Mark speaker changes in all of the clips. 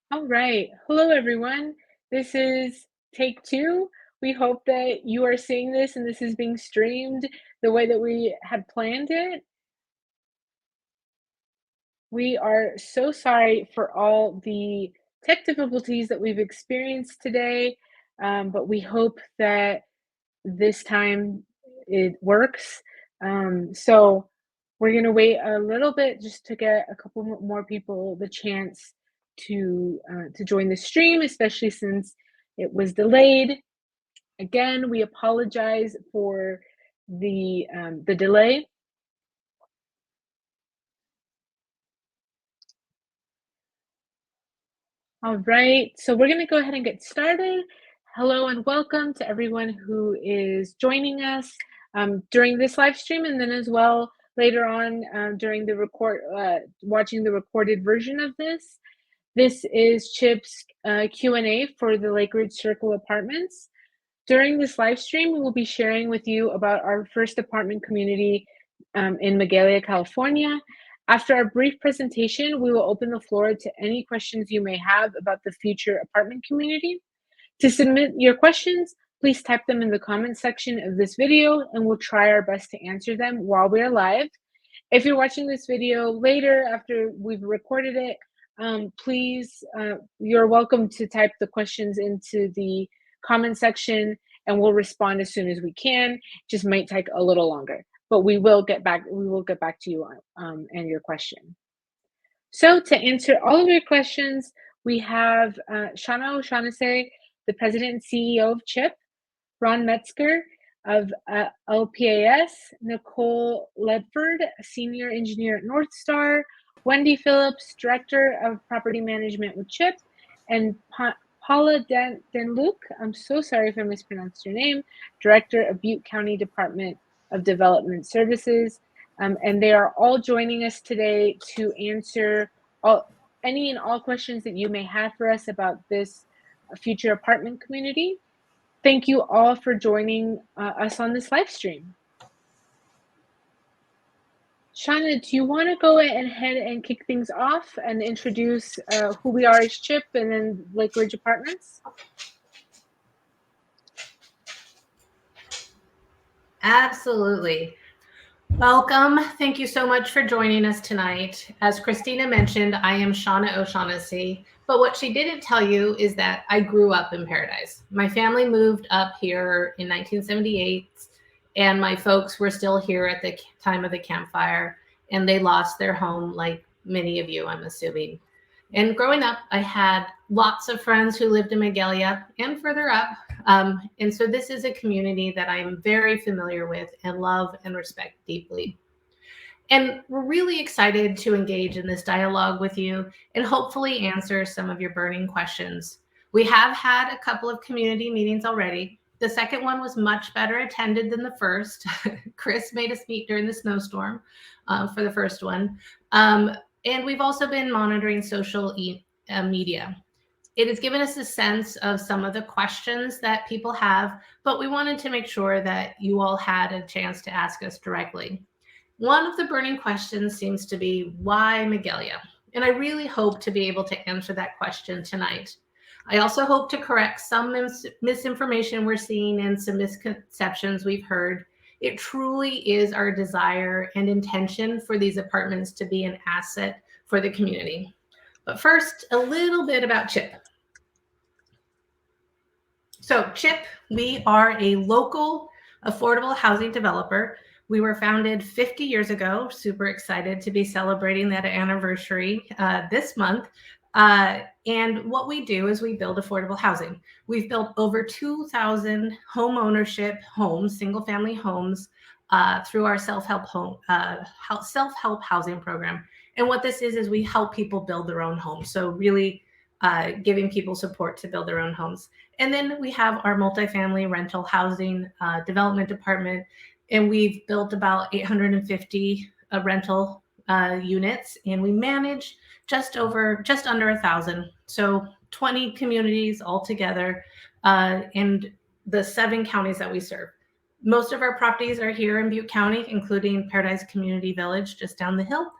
Speaker 1: All right. Hello, everyone. This is take two. We hope that you are seeing this and this is being streamed the way that we had planned it. We are so sorry for all the tech difficulties that we've experienced today, but we hope that this time it works. So we're going to wait a little bit just to get a couple more people the chance to join the stream, especially since it was delayed. Again, we apologize for the delay. All right, so we're going to go ahead and get started. Hello and welcome to everyone who is joining us during this live stream, and then as well later on during the watching the recorded version of this. This is Chip's Q&A for the Lakeridge Circle Apartments. During this live stream, we will be sharing with you about our first apartment community in Magalia, California. After our brief presentation, we will open the floor to any questions you may have about the future apartment community. To submit your questions, please type them in the comment section of this video and we'll try our best to answer them while we're live. If you're watching this video later after we've recorded it, please, you're welcome to type the questions into the comment section and we'll respond as soon as we can. Just might take a little longer, but we will get back to you on and your question. So to answer all of your questions, we have Shana O'Shaughnessy, the president and CEO of CHIP, Ron Metzger of LPAS, Nicole Ledford, senior engineer at North Star, Wendy Phillips, director of property management with CHIP, and Paula Denluc, I'm so sorry if I mispronounced your name, director of Butte County Department of Development Services. And they are all joining us today to answer any and all questions that you may have for us about this future apartment community. Thank you all for joining us on this live stream. Shauna, do you want to go ahead and kick things off and introduce who we are as CHIP and then Lakeridge Apartments?
Speaker 2: Absolutely. Welcome. Thank you so much for joining us tonight. As Christina mentioned, I am Shauna O'Shaughnessy, but what she didn't tell you is that I grew up in Paradise. My family moved up here in 1978, and my folks were still here at the time of the campfire, and they lost their home like many of you, I'm assuming. And growing up, I had lots of friends who lived in Magalia and further up. And so this is a community that I am very familiar with and love and respect deeply. And we're really excited to engage in this dialogue with you and hopefully answer some of your burning questions. We have had a couple of community meetings already. The second one was much better attended than the first. Chris made us meet during the snowstorm for the first one. And we've also been monitoring social media. It has given us a sense of some of the questions that people have, but we wanted to make sure that you all had a chance to ask us directly. One of the burning questions seems to be, why Magalia? And I really hope to be able to answer that question tonight. I also hope to correct some misinformation we're seeing and some misconceptions we've heard. It truly is our desire and intention for these apartments to be an asset for the community. But first, a little bit about CHIP. So CHIP, we are a local affordable housing developer. We were founded 50 years ago. Super excited to be celebrating that anniversary this month. And what we do is we build affordable housing. We've built over 2,000 home ownership homes, single family homes, through our self-help housing program. And what this is we help people build their own homes. So really giving people support to build their own homes. And then we have our multifamily rental housing development department, and we've built about 850 rental units, and we manage just under 1,000. So 20 communities altogether, and the 7 counties that we serve. Most of our properties are here in Butte County, including Paradise Community Village just down the hill.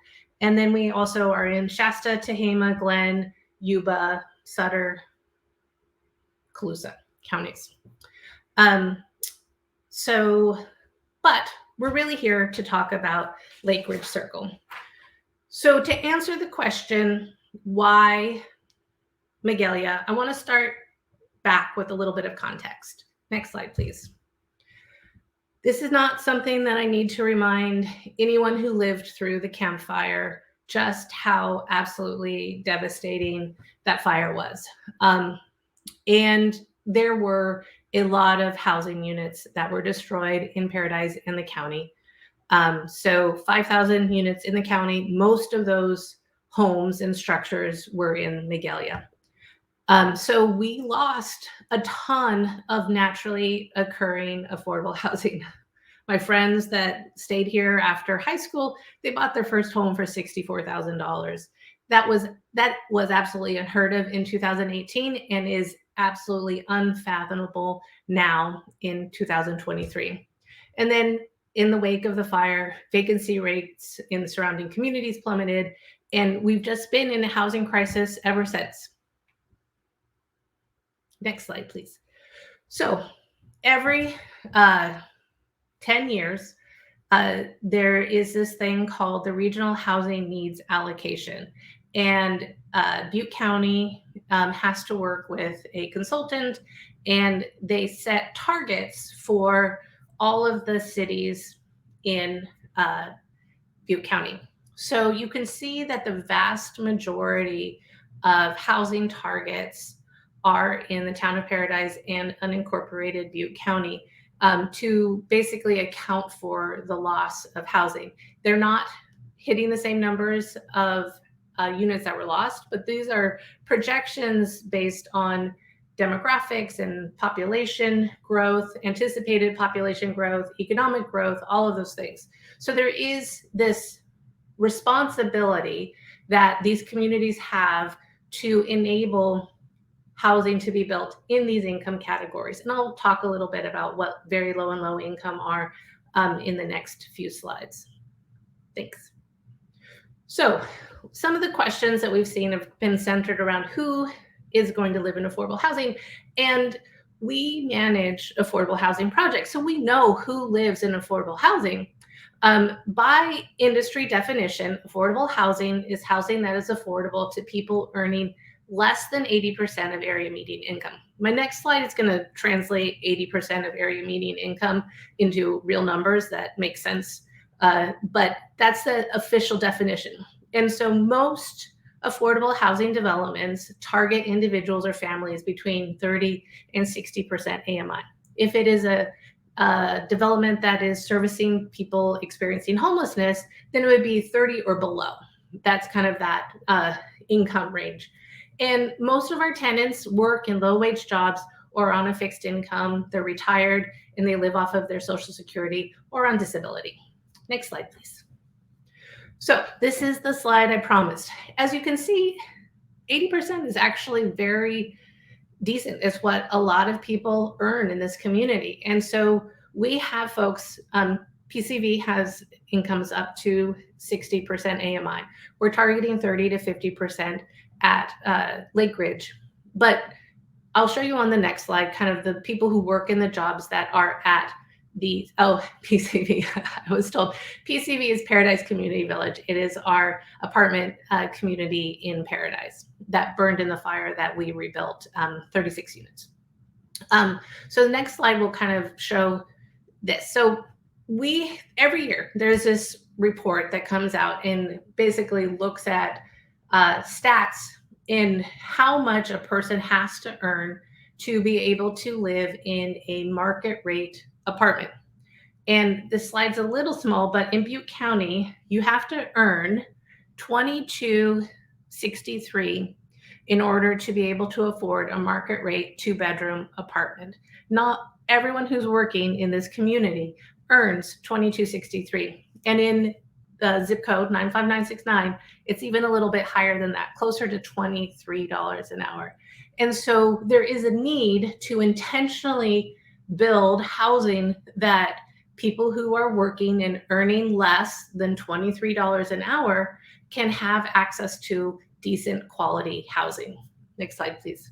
Speaker 2: And then we also are in Shasta, Tehama, Glen, Yuba, Sutter, Colusa counties. But we're really here to talk about Lakeridge Circle. So to answer the question, why Magalia, I want to start back with a little bit of context. Next slide, please. This is not something that I need to remind anyone who lived through the Camp Fire just how absolutely devastating that fire was. And there were a lot of housing units that were destroyed in Paradise and the county. So 5,000 units in the county. Most of those homes and structures were in Magalia. So we lost a ton of naturally occurring affordable housing. My friends that stayed here after high school, they bought their first home for $64,000. That was absolutely unheard of in 2018 and is absolutely unfathomable now in 2023. And then in the wake of the fire, vacancy rates in the surrounding communities plummeted, and we've just been in a housing crisis ever since. Next slide, please. So every 10 years, there is this thing called the Regional Housing Needs Allocation. And Butte County has to work with a consultant, and they set targets for all of the cities in Butte County. So you can see that the vast majority of housing targets are in the town of Paradise and unincorporated Butte County, to basically account for the loss of housing. They're not hitting the same numbers of units that were lost, but these are projections based on demographics and population growth, anticipated population growth, economic growth, all of those things. So there is this responsibility that these communities have to enable housing to be built in these income categories. And I'll talk a little bit about what very low and low income are in the next few slides. Thanks. So some of the questions that we've seen have been centered around who is going to live in affordable housing. And we manage affordable housing projects, so we know who lives in affordable housing. By industry definition, affordable housing is housing that is affordable to people earning less than 80% of area median income. My next slide is going to translate 80% of area median income into real numbers that make sense, but that's the official definition. And so most affordable housing developments target individuals or families between 30 and 60% AMI. If it is a development that is servicing people experiencing homelessness, then it would be 30 or below. That's kind of that income range. And most of our tenants work in low-wage jobs or on a fixed income. They're retired and they live off of their Social Security or on disability. Next slide, please. So this is the slide I promised. As you can see, 80% is actually very decent. It's what a lot of people earn in this community. And so we have folks, PCV has incomes up to 60% AMI. We're targeting 30 to 50% at Lakeridge. But I'll show you on the next slide kind of the people who work in the jobs that are at the, PCV. I was told PCV is Paradise Community Village. It is our apartment community in Paradise that burned in the fire that we rebuilt, 36 units. So the next slide will kind of show this. So every year there's this report that comes out and basically looks at stats in how much a person has to earn to be able to live in a market rate apartment. And this slide's a little small, but in Butte County, you have to earn $22.63 in order to be able to afford a market rate 2-bedroom apartment. Not everyone who's working in this community earns $22.63. And in the zip code 95969, it's even a little bit higher than that, closer to $23 an hour. And so there is a need to intentionally build housing that people who are working and earning less than $23 an hour can have access to decent quality housing. Next slide, please.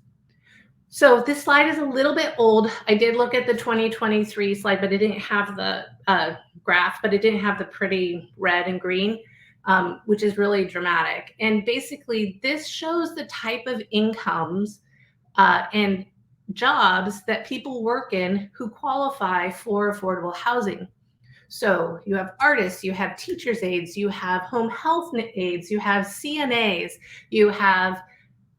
Speaker 2: So this slide is a little bit old. I did look at the 2023 slide, but it didn't have the graph, but it didn't have the pretty red and green, which is really dramatic. And basically, this shows the type of incomes and jobs that people work in who qualify for affordable housing. So you have artists, you have teachers' aides, you have home health aides, you have CNAs, you have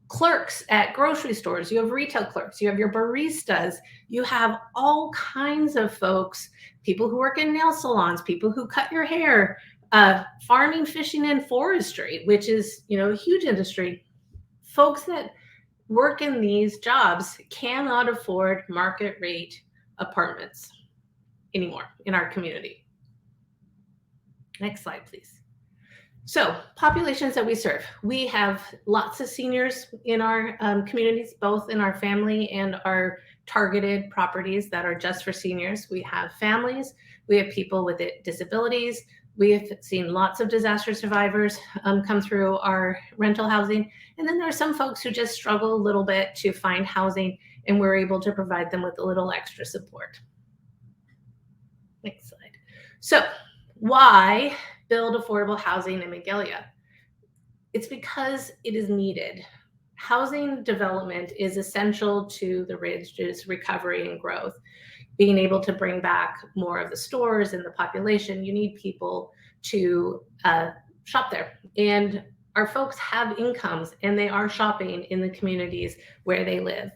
Speaker 2: clerks at grocery stores, you have retail clerks, you have your baristas, you have all kinds of folks, people who work in nail salons, people who cut your hair, farming, fishing, and forestry, which is, a huge industry. Folks that work in these jobs cannot afford market rate apartments anymore in our community. Next slide, please. So populations that we serve, we have lots of seniors in our communities, both in our family and our targeted properties that are just for seniors. We have families, we have people with disabilities. We have seen lots of disaster survivors come through our rental housing. And then there are some folks who just struggle a little bit to find housing, and we're able to provide them with a little extra support. Next slide. So why build affordable housing in Magalia? It's because it is needed. Housing development is essential to the Ridge's recovery and growth. Being able to bring back more of the stores and the population, you need people to shop there. And our folks have incomes, and they are shopping in the communities where they live.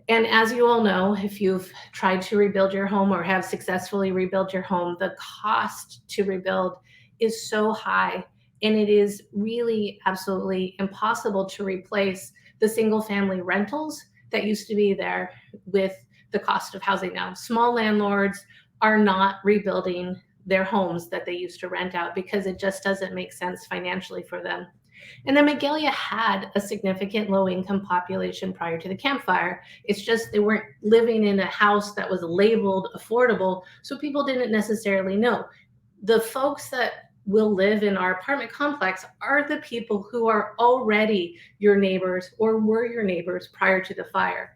Speaker 2: And as you all know, if you've tried to rebuild your home or have successfully rebuilt your home, the cost to rebuild is so high, and it is really absolutely impossible to replace the single family rentals that used to be there with the cost of housing now. Small landlords are not rebuilding their homes that they used to rent out because it just doesn't make sense financially for them. And then Magalia had a significant low-income population prior to the Camp Fire. It's just they weren't living in a house that was labeled affordable, so people didn't necessarily know. The folks that will live in our apartment complex are the people who are already your neighbors or were your neighbors prior to the fire.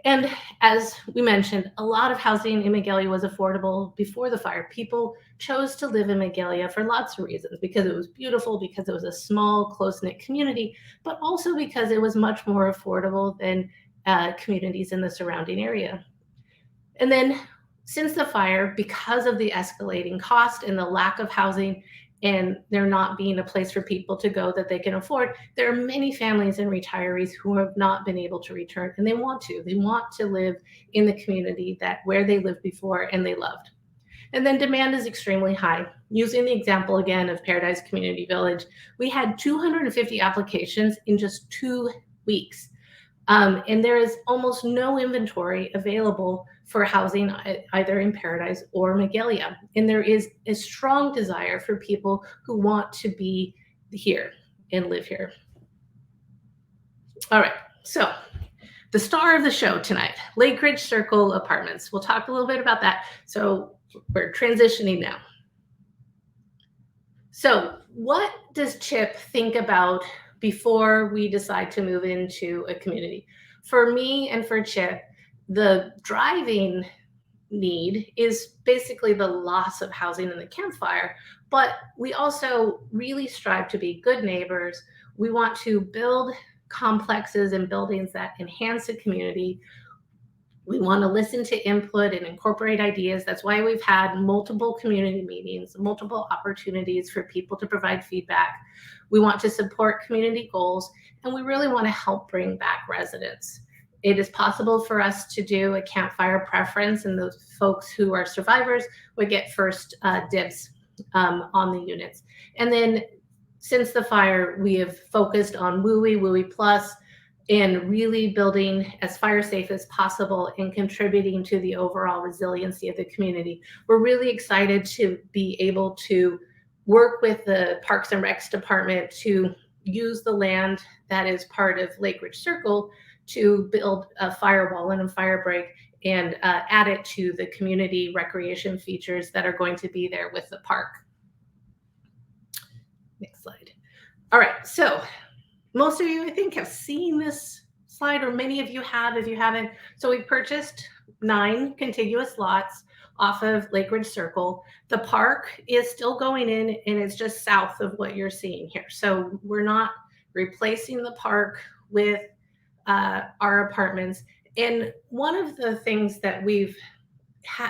Speaker 2: And as we mentioned, a lot of housing in Magalia was affordable before the fire. People chose to live in Magalia for lots of reasons, because it was beautiful, because it was a small, close-knit community, but also because it was much more affordable than communities in the surrounding area. And then since the fire, because of the escalating cost and the lack of housing, and there not being a place for people to go that they can afford, there are many families and retirees who have not been able to return, and they want to. They want to live in the community where they lived before and they loved. And then demand is extremely high. Using the example again of Paradise Community Village, we had 250 applications in just 2 weeks. And there is almost no inventory available for housing either in Paradise or Magalia. And there is a strong desire for people who want to be here and live here. All right, so the star of the show tonight, Lakeridge Circle Apartments. We'll talk a little bit about that. So we're transitioning now. So what does Chip think about before we decide to move into a community? For me and for Chip, the driving need is basically the loss of housing in the Camp Fire, but we also really strive to be good neighbors. We want to build complexes and buildings that enhance the community. We want to listen to input and incorporate ideas. That's why we've had multiple community meetings, multiple opportunities for people to provide feedback. We want to support community goals, and we really want to help bring back residents. It is possible for us to do a Camp Fire preference, and those folks who are survivors would get first dibs on the units. And then since the fire, we have focused on WUI Plus, and really building as fire safe as possible and contributing to the overall resiliency of the community. We're really excited to be able to work with the Parks and Recs Department to use the land that is part of Lakeridge Circle to build a firewall and a fire break and add it to the community recreation features that are going to be there with the park. Next slide. All right, so most of you, I think, have seen this slide, or many of you have if you haven't. So we purchased 9 contiguous lots off of Lakeridge Circle. The park is still going in, and it's just south of what you're seeing here. So we're not replacing the park with our apartments. And one of the things that we've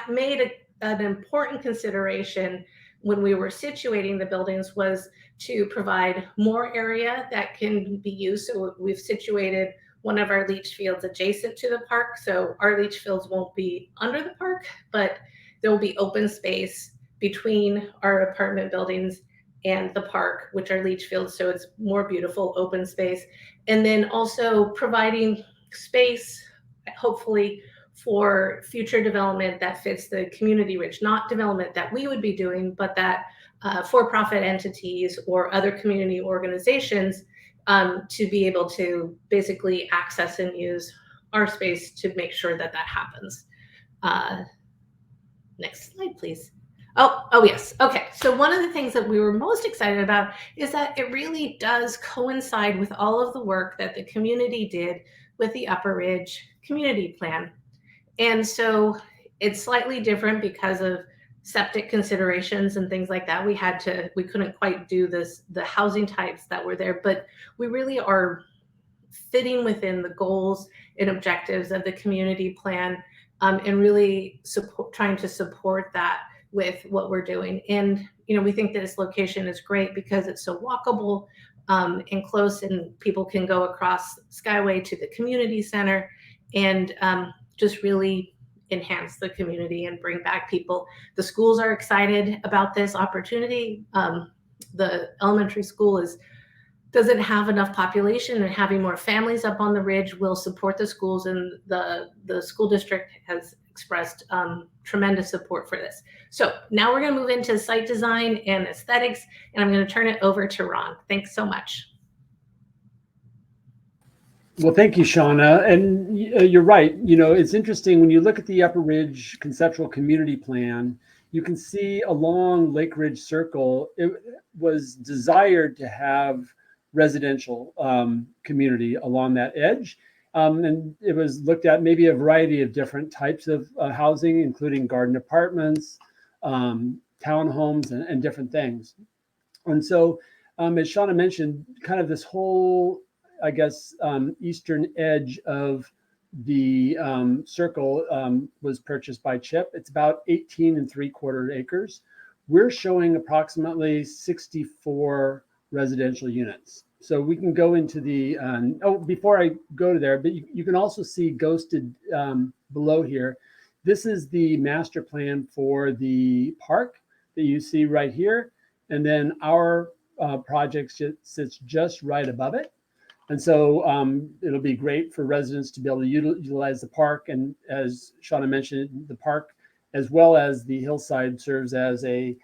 Speaker 2: made an important consideration when we were situating the buildings was to provide more area that can be used. So we've situated one of our leach fields adjacent to the park. So our leach fields won't be under the park, but there will be open space between our apartment buildings and the park, which are leach fields. So it's more beautiful open space. And then also providing space, hopefully, for future development that fits the community rich, not development that we would be doing, but that for-profit entities or other community organizations to be able to basically access and use our space to make sure that that happens. Next slide, please. Oh yes. Okay. So one of the things that we were most excited about is that it really does coincide with all of the work that the community did with the Upper Ridge community plan. And so it's slightly different because of septic considerations and things like that. We couldn't quite do the housing types that were there, but we really are fitting within the goals and objectives of the community plan, and really trying to support that with what we're doing. And we think that this location is great because it's so walkable and close, and people can go across Skyway to the community center and just really enhance the community and bring back people. The schools are excited about this opportunity. The elementary school doesn't have enough population, and having more families up on the ridge will support the schools, and the school district has expressed tremendous support for this. So now we're going to move into site design and aesthetics, and I'm going to turn it over to Ron. Thanks so much.
Speaker 3: Well, thank you, Shauna. And you're right. It's interesting when you look at the Upper Ridge Conceptual Community Plan, you can see along Lakeridge Circle, it was desired to have residential community along that edge. And it was looked at maybe a variety of different types of housing, including garden apartments, townhomes, and different things. And so, as Shauna mentioned, kind of this whole, I guess, eastern edge of the circle was purchased by CHIP. It's about 18 3/4 acres. We're showing approximately 64 residential units. So we can go into the, before I go to there, but you can also see ghosted below here. This is the master plan for the park that you see right here. And then our project sits just right above it. And so it'll be great for residents to be able to utilize the park. And as Shauna mentioned, the park, as well as the hillside, serves as a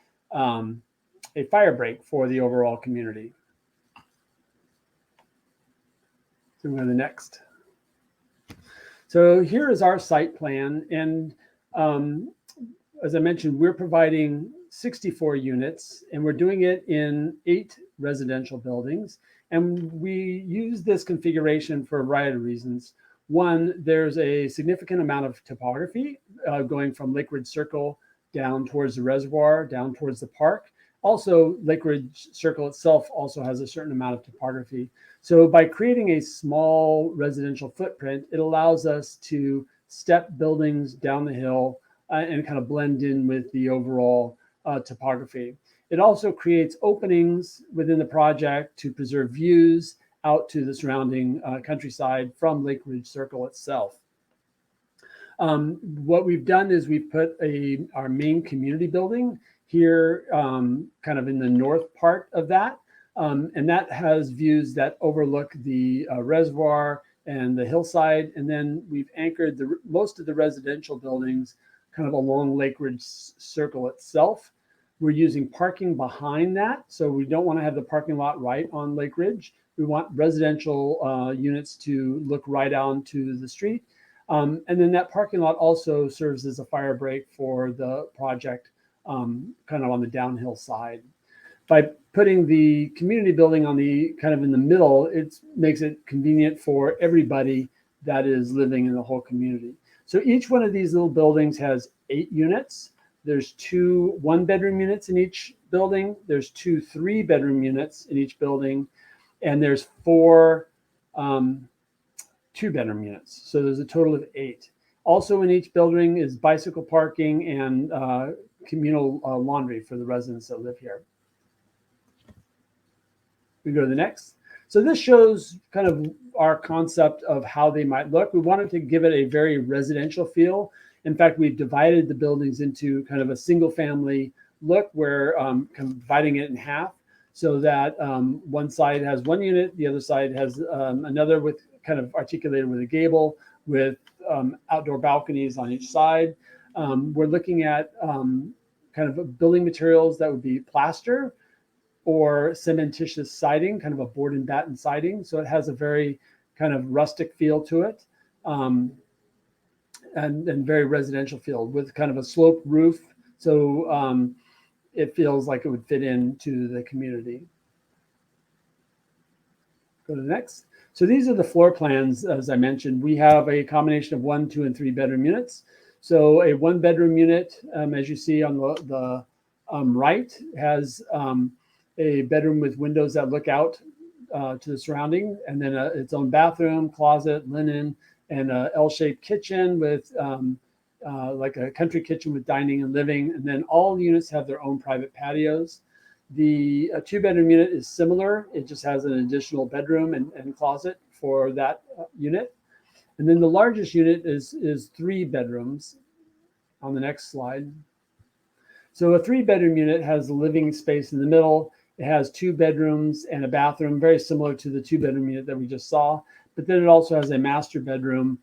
Speaker 3: fire break for the overall community. So we'll go to the next. So here is our site plan. And as I mentioned, we're providing 64 units, and we're doing it in 8 residential buildings. And we use this configuration for a variety of reasons. One, there's a significant amount of topography going from Lakeridge Circle down towards the reservoir, down towards the park. Also, Lakeridge Circle itself also has a certain amount of topography. So by creating a small residential footprint, it allows us to step buildings down the hill and kind of blend in with the overall topography. It also creates openings within the project to preserve views out to the surrounding countryside from Lakeridge Circle itself. What we've done is we've put our main community building here kind of in the north part of that. And that has views that overlook the reservoir and the hillside. And then we've anchored most of the residential buildings kind of along Lakeridge Circle itself. We're using parking behind that. So we don't want to have the parking lot right on Lakeridge. We want residential units to look right onto the street. And then that parking lot also serves as a fire break for the project kind of on the downhill side. By putting the community building on the kind of in the middle, it makes it convenient for everybody that is living in the whole community. So each one of these little buildings has 8 units. There's 2 one-bedroom units in each building. There's 2 3-bedroom units in each building, and there's 4 2-bedroom units. So there's a total of 8. Also in each building is bicycle parking and communal laundry for the residents that live here. We go to the next. So this shows kind of our concept of how they might look. We wanted to give it a very residential feel. In fact, we've divided the buildings into kind of a single family look where kind of dividing it in half so that one side has 1 unit, the other side has another with kind of articulated with a gable with outdoor balconies on each side. We're looking at kind of building materials that would be plaster or cementitious siding, kind of a board and batten siding. So it has a very kind of rustic feel to it, and very residential feel with kind of a sloped roof. So it feels like it would fit into the community. Go to the next. So these are the floor plans. As I mentioned, we have a combination of 1, 2, and 3-bedroom units. So a 1-bedroom unit, as you see on the right, has a bedroom with windows that look out to the surrounding, and then its own bathroom, closet, linen, and a L-shaped kitchen with like a country kitchen with dining and living. And then all units have their own private patios. The 2-bedroom unit is similar. It just has an additional bedroom and closet for that unit. And then the largest unit is 3 bedrooms on the next slide. So a 3-bedroom unit has a living space in the middle. It has 2 bedrooms and a bathroom, very similar to the 2-bedroom unit that we just saw. But then it also has a master bedroom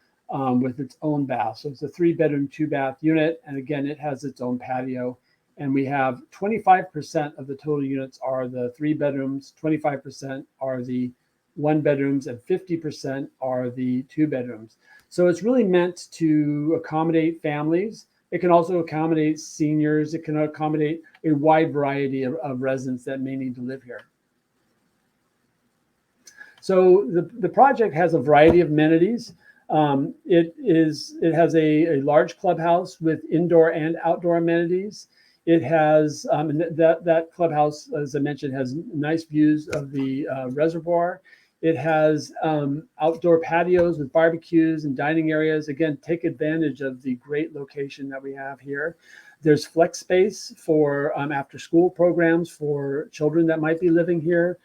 Speaker 3: with its own bath. So it's a 3-bedroom, 2-bath unit. And again, it has its own patio. And we have 25% of the total units are the 3 bedrooms, 25% are the 1 bedrooms, and 50% are the 2 bedrooms. So it's really meant to accommodate families. It can also accommodate seniors. It can accommodate a wide variety of residents that may need to live here. So the project has a variety of amenities. It has a large clubhouse with indoor and outdoor amenities. It has that clubhouse, as I mentioned, has nice views of the reservoir. It has outdoor patios with barbecues and dining areas. Again, take advantage of the great location that we have here. There's flex space for after school programs for children that might be living here.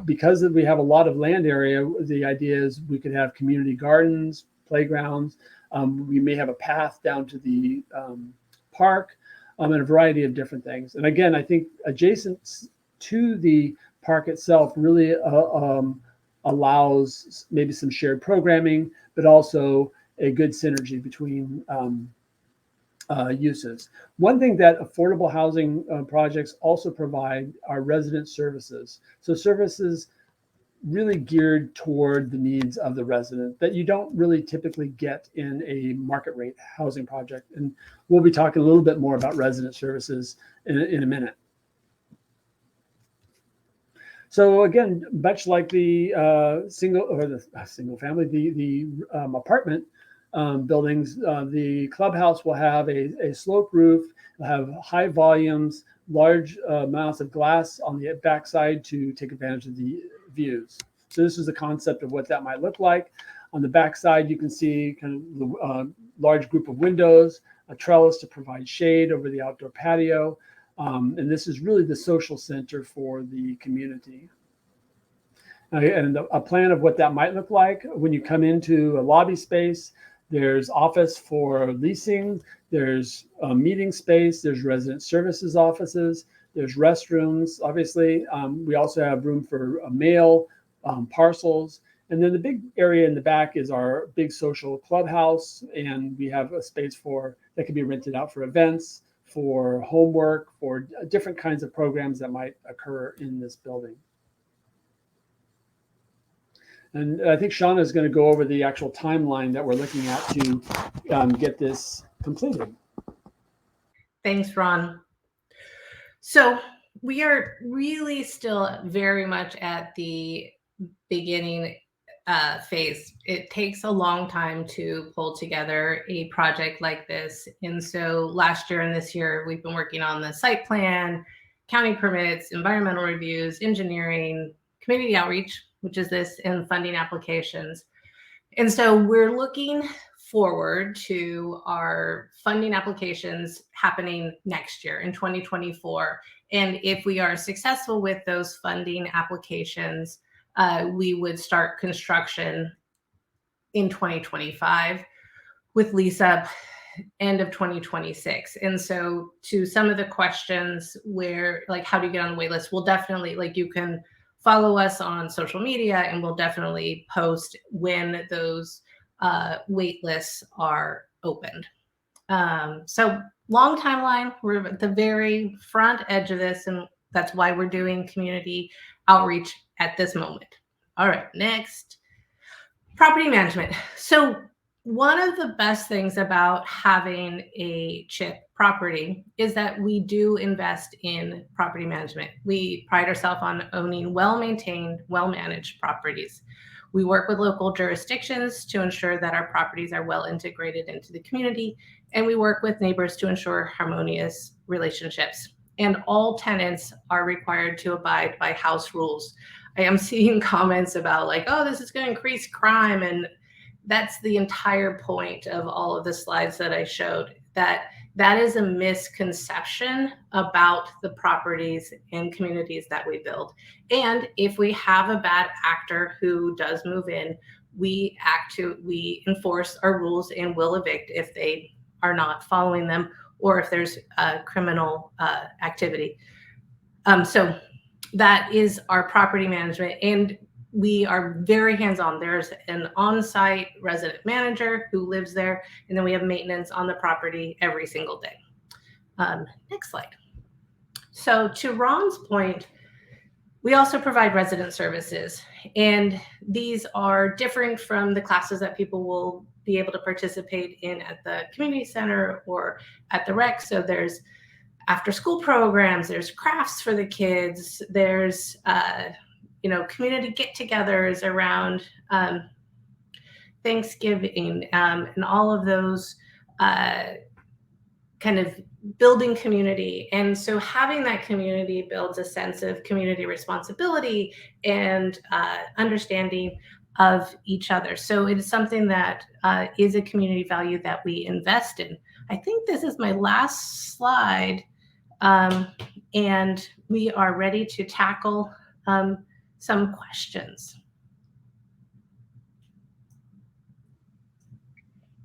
Speaker 3: Because we have a lot of land area, the idea is we could have community gardens, playgrounds. We may have a path down to the park, and a variety of different things. And again, I think adjacent to the park itself really allows maybe some shared programming, but also a good synergy between uses. One thing that affordable housing projects also provide are resident services. So services really geared toward the needs of the resident that you don't really typically get in a market rate housing project. And we'll be talking a little bit more about resident services in a minute. So again, much like the single family, the apartment buildings, the clubhouse will have a sloped roof, will have high volumes, large amounts of glass on the backside to take advantage of the views. So this is the concept of what that might look like. On the backside, you can see kind of the large group of windows, a trellis to provide shade over the outdoor patio. And this is really the social center for the community. And a plan of what that might look like when you come into a lobby space. There's office for leasing, there's meeting space, there's resident services offices, there's restrooms, obviously. We also have room for mail, parcels. And then the big area in the back is our big social clubhouse. And we have a space that can be rented out for events, for homework, for different kinds of programs that might occur in this building. And I think Shauna is going to go over the actual timeline that we're looking at to get this completed.
Speaker 2: Thanks, Ron. So we are really still very much at the beginning phase. It takes a long time to pull together a project like this. And so last year and this year, we've been working on the site plan, county permits, environmental reviews, engineering, community outreach, which is this, and funding applications. And so we're looking forward to our funding applications happening next year in 2024. And if we are successful with those funding applications, we would start construction in 2025 with lease up end of 2026. And so to some of the questions where, like, how do you get on the wait list? We'll definitely, like, you can follow us on social media and we'll definitely post when those wait lists are opened. So long timeline, we're at the very front edge of this, and that's why we're doing community outreach at this moment. All right, next, property management. So one of the best things about having a CHIP property is that we do invest in property management. We pride ourselves on owning well-maintained, well-managed properties. We work with local jurisdictions to ensure that our properties are well integrated into the community, and we work with neighbors to ensure harmonious relationships. And all tenants are required to abide by house rules. I am seeing comments about, like, oh, this is going to increase crime, and that's the entire point of all of the slides that I showed, that is a misconception about the properties and communities that we build. And if we have a bad actor who does move in, we enforce our rules and will evict if they are not following them, or if there's criminal activity. So that is our property management, and we are very hands-on. There's an on-site resident manager who lives there, and then we have maintenance on the property every single day. Next slide. So to Ron's point, we also provide resident services, and these are different from the classes that people will be able to participate in at the community center or at the rec. So there's after-school programs, there's crafts for the kids, there's community get-togethers around Thanksgiving, and all of those kind of building community. And so having that community builds a sense of community responsibility and understanding of each other. So it is something that is a community value that we invest in. I think this is my last slide, and we are ready to tackle some questions.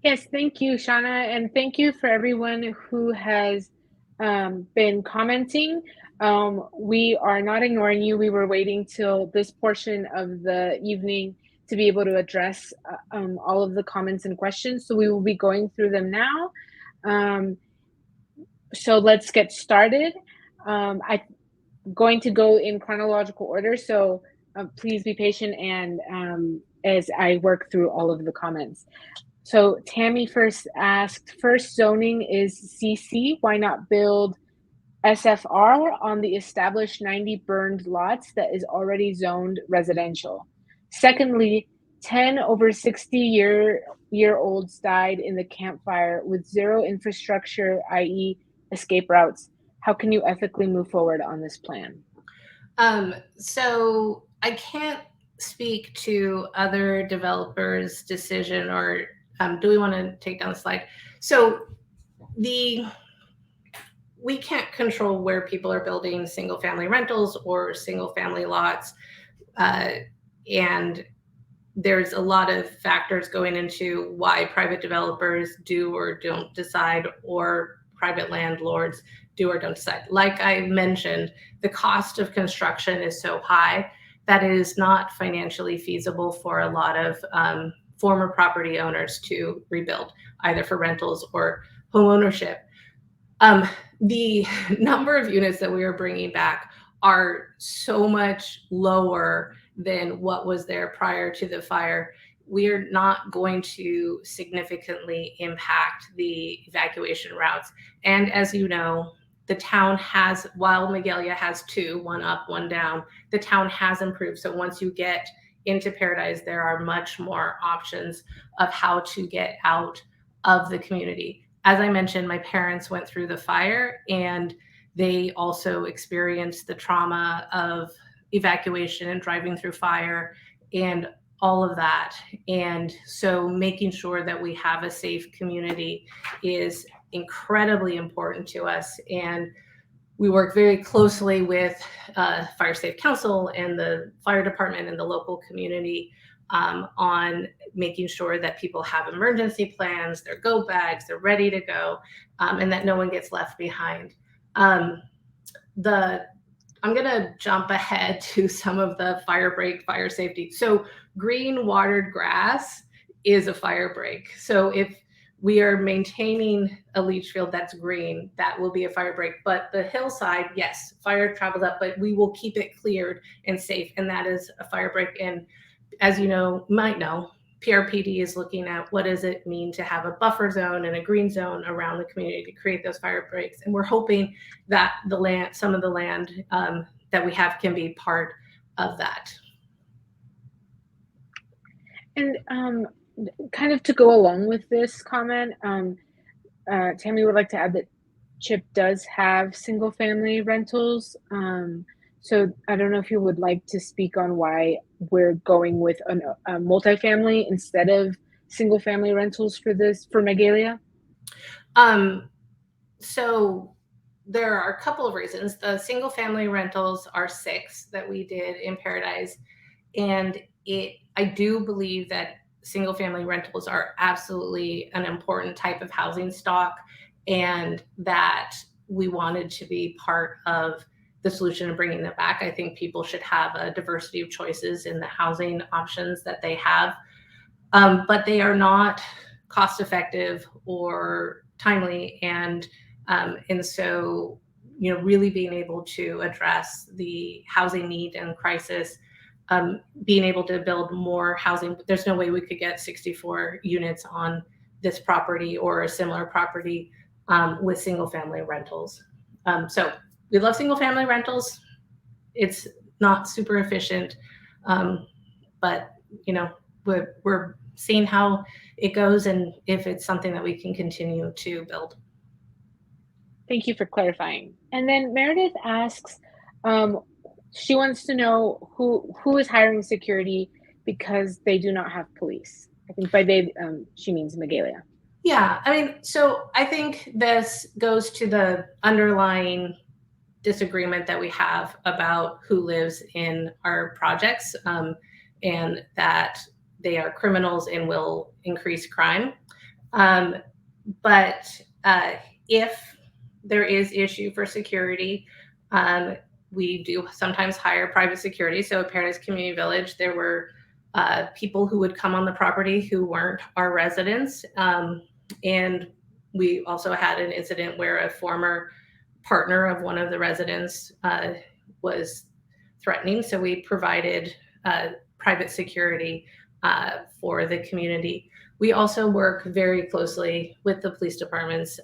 Speaker 1: Yes, thank you, Shauna, and thank you for everyone who has been commenting. We are not ignoring you. We were waiting till this portion of the evening to be able to address all of the comments and questions, so we will be going through them now. So let's get started. I'm going to go in chronological order, so please be patient and as I work through all of the comments. So Tammy first asked, first zoning is CC, why not build SFR on the established 90 burned lots that is already zoned residential? Secondly, 10 over 60-year-olds died in the Camp Fire with zero infrastructure, i.e. escape routes. How can you ethically move forward on this plan?
Speaker 2: So I can't speak to other developers' decision, or do we want to take down the slide? So we can't control where people are building single family rentals or single family lots. And there's a lot of factors going into why private developers do or don't decide, or private landlords do or don't decide. Like I mentioned, the cost of construction is so high that it is not financially feasible for a lot of former property owners to rebuild, either for rentals or home ownership. The number of units that we are bringing back are so much lower than what was there prior to the fire. We are not going to significantly impact the evacuation routes. And as you know, the town has, while Magalia has two, one up, one down, the town has improved. So once you get into Paradise, there are much more options of how to get out of the community. As I mentioned, my parents went through the fire, and they also experienced the trauma of evacuation and driving through fire and all of that. And so making sure that we have a safe community is incredibly important to us. And we work very closely with Fire Safe Council and the fire department and the local community on making sure that people have emergency plans, their go bags, they're ready to go, and that no one gets left behind. I'm gonna jump ahead to some of the fire break, fire safety. So green watered grass is a fire break. So if we are maintaining a leach field that's green, that will be a fire break. But the hillside, yes, fire travels up, but we will keep it cleared and safe, and that is a fire break. And as you know, might know, PRPD is looking at what does it mean to have a buffer zone and a green zone around the community to create those fire breaks. And we're hoping that the land, some of the land that we have can be part of that.
Speaker 1: And kind of to go along with this comment, Tammy would like to add that CHIP does have single family rentals. So I don't know if you would like to speak on why we're going with a multifamily instead of single family rentals for Magalia.
Speaker 2: So there are a couple of reasons. The single family rentals are 6 that we did in Paradise. And I do believe that single family rentals are absolutely an important type of housing stock, and that we wanted to be part of the solution of bringing them back. I think people should have a diversity of choices in the housing options that they have, but they are not cost effective or timely. And so, really being able to address the housing need and crisis, being able to build more housing. There's no way we could get 64 units on this property or a similar property with single family rentals. So we love single family rentals. It's not super efficient, but we're seeing how it goes and if it's something that we can continue to build.
Speaker 1: Thank you for clarifying. And then Meredith asks, she wants to know who is hiring security because they do not have police. I think by they, she means Magalia.
Speaker 2: Yeah, so I think this goes to the underlying disagreement that we have about who lives in our projects, and that they are criminals and will increase crime. But if there is issue for security, we do sometimes hire private security. So at Paradise Community Village, there were people who would come on the property who weren't our residents. And we also had an incident where a former partner of one of the residents was threatening. So we provided private security for the community. We also work very closely with the police departments.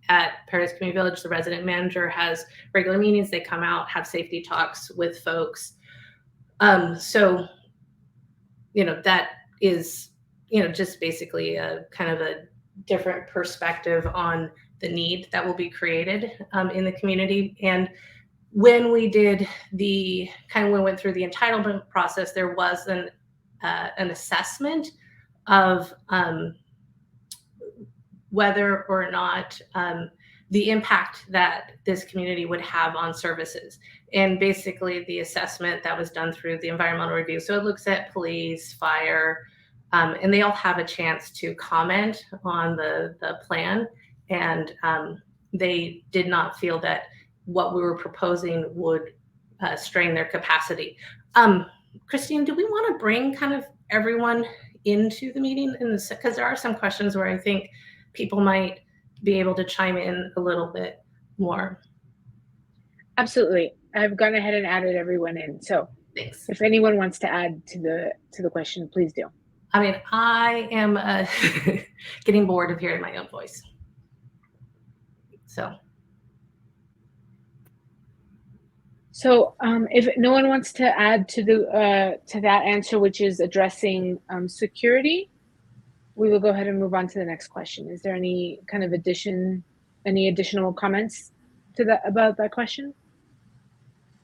Speaker 2: At Paradise Community Village, the resident manager has regular meetings. They come out, have safety talks with folks. So, that is, just basically a kind of a different perspective on the need that will be created in the community. And when we did we went through the entitlement process, there was an assessment of whether or not the impact that this community would have on services. And basically the assessment that was done through the environmental review. So it looks at police, fire, and they all have a chance to comment on the plan. And they did not feel that what we were proposing would strain their capacity. Christine, do we want to bring kind of everyone into the meeting? Because there are some questions where I think people might be able to chime in a little bit more.
Speaker 1: Absolutely. I've gone ahead and added everyone in. So
Speaker 2: thanks.
Speaker 1: If anyone wants to add to the question, please do.
Speaker 2: I am getting bored of hearing my own voice. So
Speaker 1: So if no one wants to add to that answer, which is addressing security, we will go ahead and move on to the next question. Is there any kind of any additional comments to that about that question?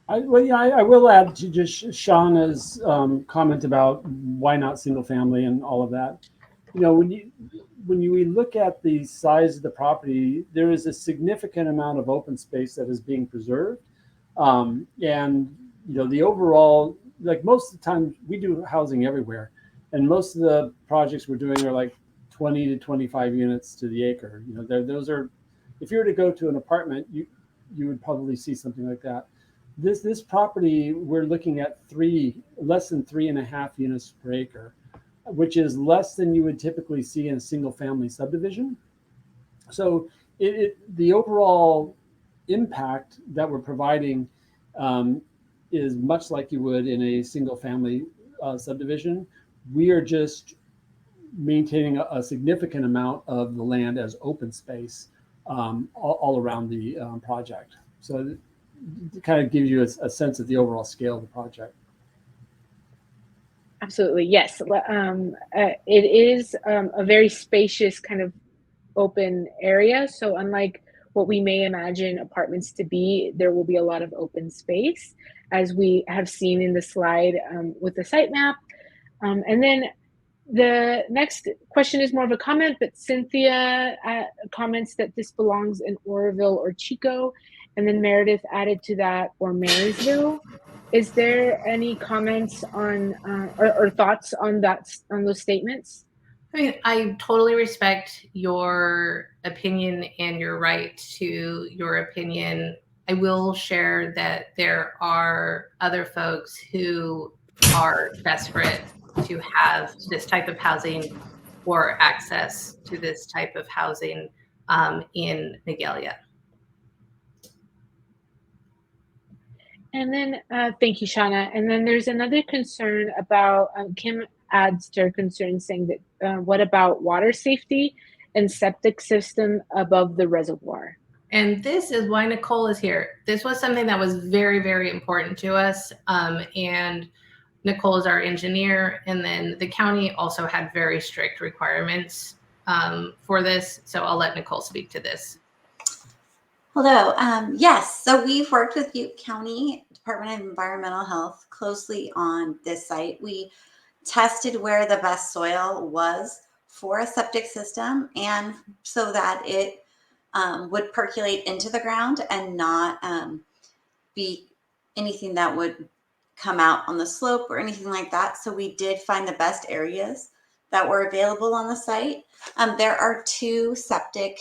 Speaker 3: I will add to just Shauna's comment about why not single family and all of that. You know, we look at the size of the property, there is a significant amount of open space that is being preserved, and you know the overall, like most of the time we do housing everywhere, and most of the projects we're doing are like 20 to 25 units to the acre. You know, those are, if you were to go to an apartment, you would probably see something like that. This property, we're looking at less than 3.5 units per acre, which is less than you would typically see in a single family subdivision. So the overall impact that we're providing is much like you would in a single family subdivision. We are just maintaining a significant amount of the land as open space all around the project. So it kind of gives you a sense of the overall scale of the project.
Speaker 1: Absolutely, yes. It is a very spacious kind of open area. So unlike what we may imagine apartments to be, there will be a lot of open space, as we have seen in the slide with the site map. And then the next question is more of a comment, but Cynthia comments that this belongs in Oroville or Chico, and then Meredith added to that, or Marysville. Is there any comments on or thoughts on those statements?
Speaker 2: I mean, I totally respect your opinion and your right to your opinion. I will share that there are other folks who are desperate to have this type of housing or access to this type of housing in Magalia.
Speaker 1: And then, thank you, Shauna. And then there's another concern about, Kim adds to her concern saying that, what about water safety and septic system above the reservoir?
Speaker 2: And this is why Nicole is here. This was something that was very, very important to us. And Nicole is our engineer. And then the county also had very strict requirements for this. So I'll let Nicole speak to this.
Speaker 4: Hello. Yes, so we've worked with Butte County Department of Environmental Health closely on this site. We tested where the best soil was for a septic system, and so that it would percolate into the ground and not be anything that would come out on the slope or anything like that. So we did find the best areas that were available on the site. There are two septic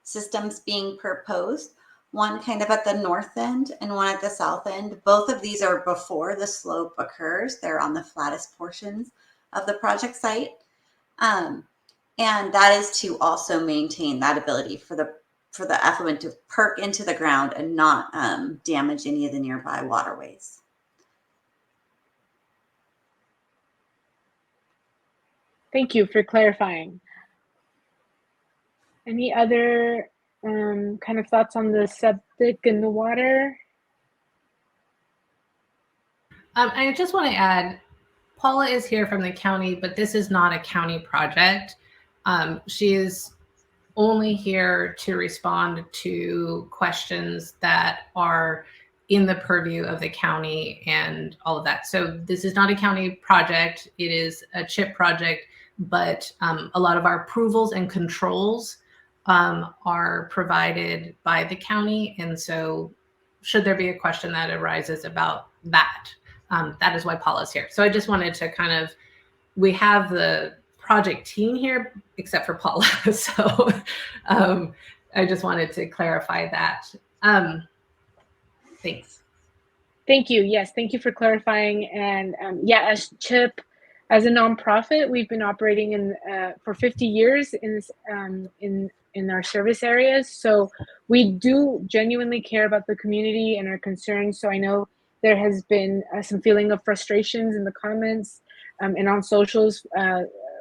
Speaker 4: systems being proposed, one kind of at the north end and one at the south end. Both of these are before the slope occurs. They're on the flattest portions of the project site. And that is to also maintain that ability for the effluent to perk into the ground and not damage any of the nearby waterways.
Speaker 1: Thank you for clarifying. Any other kind of thoughts on the septic and the water?
Speaker 2: I just want to add, Paula is here from the county, but this is not a county project. She is only here to respond to questions that are in the purview of the county and all of that. So this is not a county project. It is a CHIP project, but a lot of our approvals and controls are provided by the county. And so should there be a question that arises about that, that is why Paula's here. So I just wanted to kind of, we have the project team here, except for Paula. So I just wanted to clarify that. Thanks.
Speaker 1: Thank you. Yes, thank you for clarifying. And yeah, as CHIP, as a nonprofit, we've been operating in for 50 years in this in our service areas. So we do genuinely care about the community and our concerns. So I know there has been some feeling of frustrations in the comments and on socials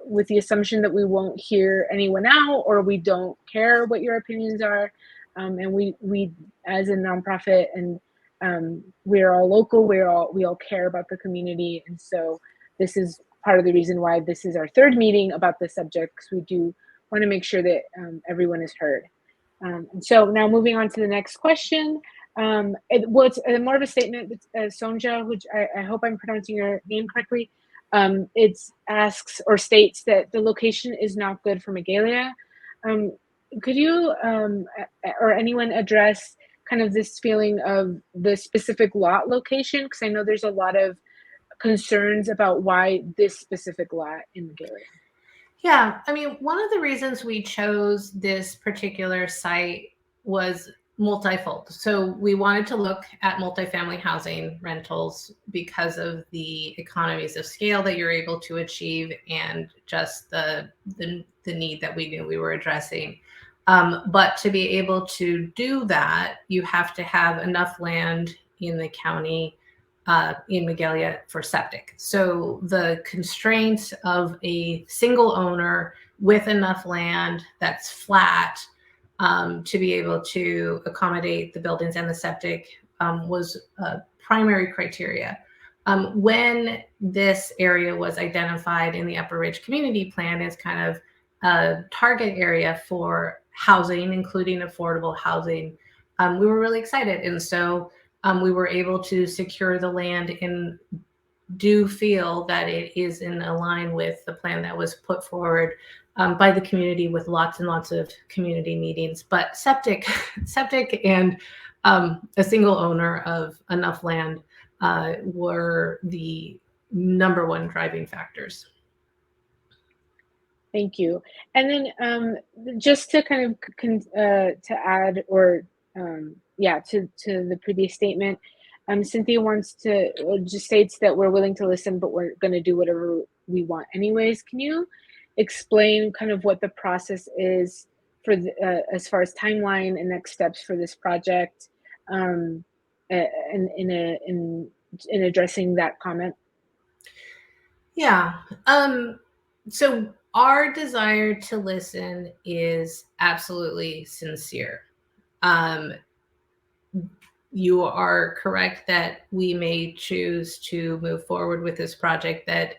Speaker 1: with the assumption that we won't hear anyone out or we don't care what your opinions are. And we as a nonprofit and we're all local, we all care about the community, and so this is part of the reason why this is our third meeting about this subject, because we do want to make sure that everyone is heard. And so now moving on to the next question. It's more of a statement. Sonja, which I hope I'm pronouncing your name correctly. It asks or states that the location is not good for Magalia. Could you or anyone address kind of this feeling of the specific lot location? Because I know there's a lot of concerns about why this specific lot in Magalia.
Speaker 2: Yeah, I mean, one of the reasons we chose this particular site was multifold. So we wanted to look at multifamily housing rentals because of the economies of scale that you're able to achieve and just the need that we knew we were addressing. But to be able to do that, you have to have enough land in the county in Magalia for septic. So the constraints of a single owner with enough land that's flat to be able to accommodate the buildings and the septic was a primary criteria. When this area was identified in the Upper Ridge Community Plan as kind of a target area for housing, including affordable housing, we were really excited. And so we were able to secure the land and do feel that it is in line with the plan that was put forward by the community with lots and lots of community meetings. But septic and a single owner of enough land were the number one driving factors.
Speaker 1: Thank you. And then just to kind of to add or to the previous statement, Cynthia wants to just states that we're willing to listen, but we're going to do whatever we want anyways. Can you explain kind of what the process is for as far as timeline and next steps for this project, in addressing that comment?
Speaker 2: Yeah. So our desire to listen is absolutely sincere. You are correct that we may choose to move forward with this project, that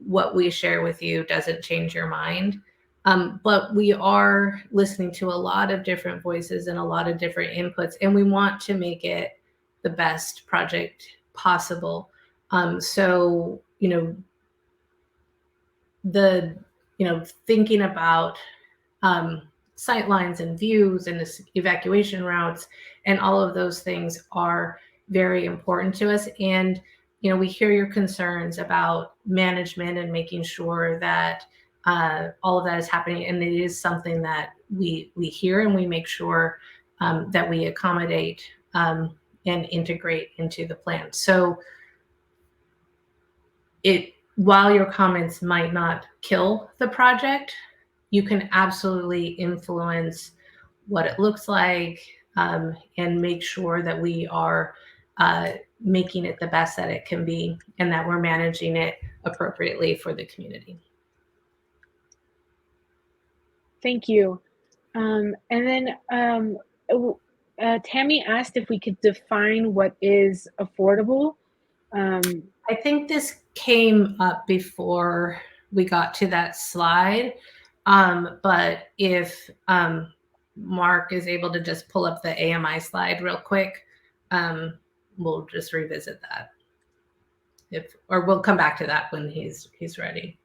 Speaker 2: what we share with you doesn't change your mind. But we are listening to a lot of different voices and a lot of different inputs, and we want to make it the best project possible. So, thinking about sight lines and views and evacuation routes and all of those things are very important to us. And, we hear your concerns about management and making sure that all of that is happening. And it is something that we hear, and we make sure that we accommodate and integrate into the plan. So while your comments might not kill the project, you can absolutely influence what it looks like and make sure that we are making it the best that it can be and that we're managing it appropriately for the community.
Speaker 1: Thank you. And then Tammy asked if we could define what is affordable.
Speaker 2: I think this came up before we got to that slide. But if Mark is able to just pull up the AMI slide real quick, we'll just revisit that. Or we'll come back to that when he's ready.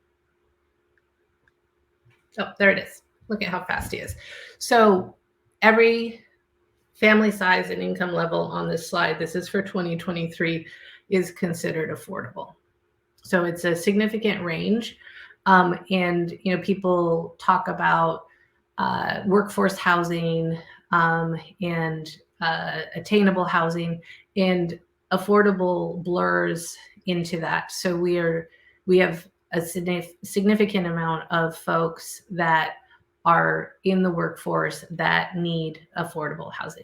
Speaker 2: Oh, there it is. Look at how fast he is. So every family size and income level on this slide, this is for 2023, is considered affordable. So it's a significant range. And, people talk about workforce housing and attainable housing, and affordable blurs into that. So we have a significant amount of folks that are in the workforce that need affordable housing.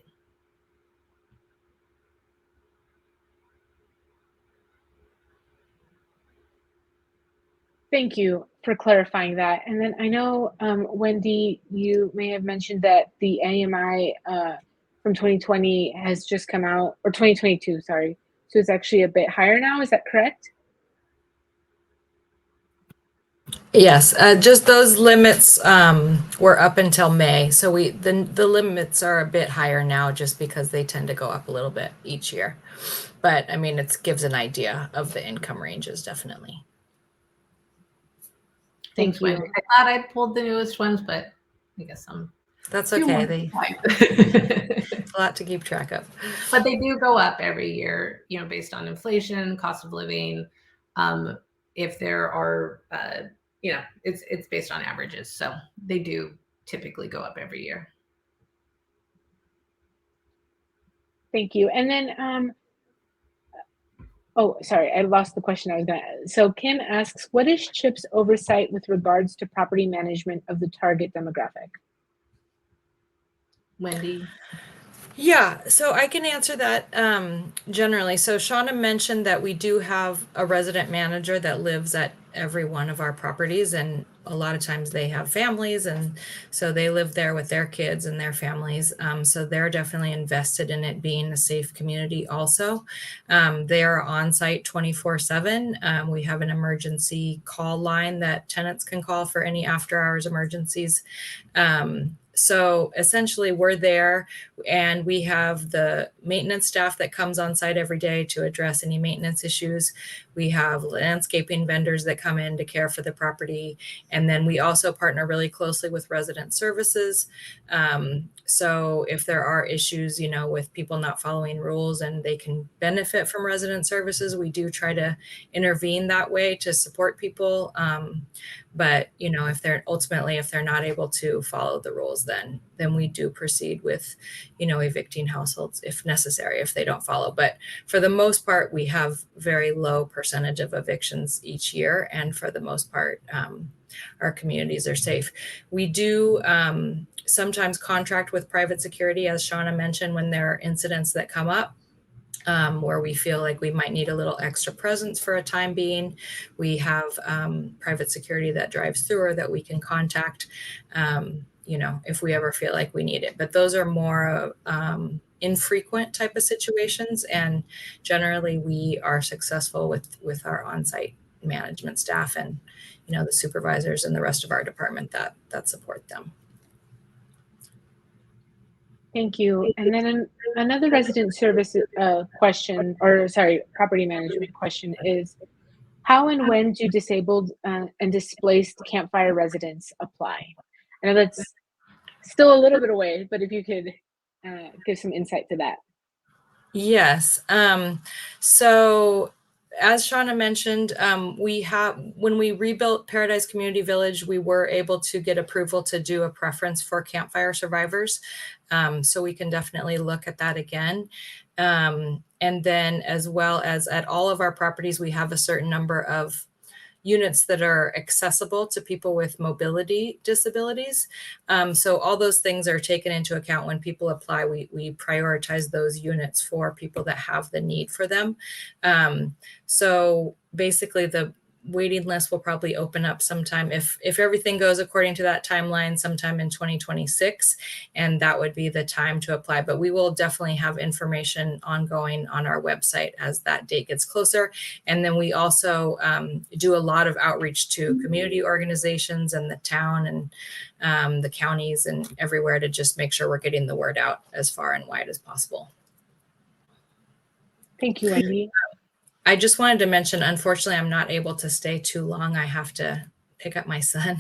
Speaker 1: Thank you for clarifying that. And then I know, Wendy, you may have mentioned that the AMI from 2020 has just come out, or 2022, sorry. So it's actually a bit higher now. Is that correct?
Speaker 5: Yes, just those limits were up until May. So the limits are a bit higher now just because they tend to go up a little bit each year. But I mean, it gives an idea of the income ranges, definitely.
Speaker 2: Thanks,
Speaker 1: Thank you.
Speaker 2: Wendy. I thought I'd pulled the newest ones, but I guess I'm
Speaker 5: That's
Speaker 2: few more
Speaker 5: okay.
Speaker 2: behind.
Speaker 5: It's a lot to keep track of.
Speaker 2: But they do go up every year, you know, based on inflation, cost of living. If there are, you know, it's based on averages. So they do typically go up every year.
Speaker 1: Thank you. And then, oh, sorry, I lost the question I was gonna. So Kim asks, what is CHIP's oversight with regards to property management of the target demographic?
Speaker 2: Wendy?
Speaker 5: Yeah, so I can answer that generally. So Shauna mentioned that we do have a resident manager that lives at every one of our properties, and a lot of times they have families, and so they live there with their kids and their families. So they're definitely invested in it being a safe community also. They are on site 24/7. We have an emergency call line that tenants can call for any after hours emergencies. So essentially we're there, and we have the maintenance staff that comes on site every day to address any maintenance issues. We have landscaping vendors that come in to care for the property. And then we also partner really closely with resident services. So if there are issues, you know, with people not following rules and they can benefit from resident services, we do try to intervene that way to support people. But you know, if they're not able to follow the rules, then we do proceed with, you know, evicting households if necessary, if they don't follow. But for the most part, we have very low percentage of evictions each year, and for the most part, our communities are safe. We do sometimes contract with private security, as Shauna mentioned, when there are incidents that come up. Where we feel like we might need a little extra presence for a time being. We have private security that drives through or that we can contact, you know, if we ever feel like we need it. But those are more infrequent type of situations. And generally we are successful with our on-site management staff and, you know, the supervisors and the rest of our department that support them.
Speaker 1: Thank you. And then another resident service question, or sorry, property management question is, how and when do disabled and displaced campfire residents apply? I know that's still a little bit away, but if you could give some insight to that.
Speaker 5: Yes. So as Shauna mentioned, when we rebuilt Paradise Community Village, we were able to get approval to do a preference for campfire survivors. So we can definitely look at that again. And then as well as at all of our properties, we have a certain number of units that are accessible to people with mobility disabilities. So all those things are taken into account when people apply. We prioritize those units for people that have the need for them. So basically the waiting list will probably open up sometime if everything goes according to that timeline, sometime in 2026, and that would be the time to apply. But we will definitely have information ongoing on our website as that date gets closer. And then we also do a lot of outreach to community organizations and the town and the counties and everywhere to just make sure we're getting the word out as far and wide as possible.
Speaker 1: Thank you, Wendy.
Speaker 5: I just wanted to mention, unfortunately, I'm not able to stay too long. I have to pick up my son.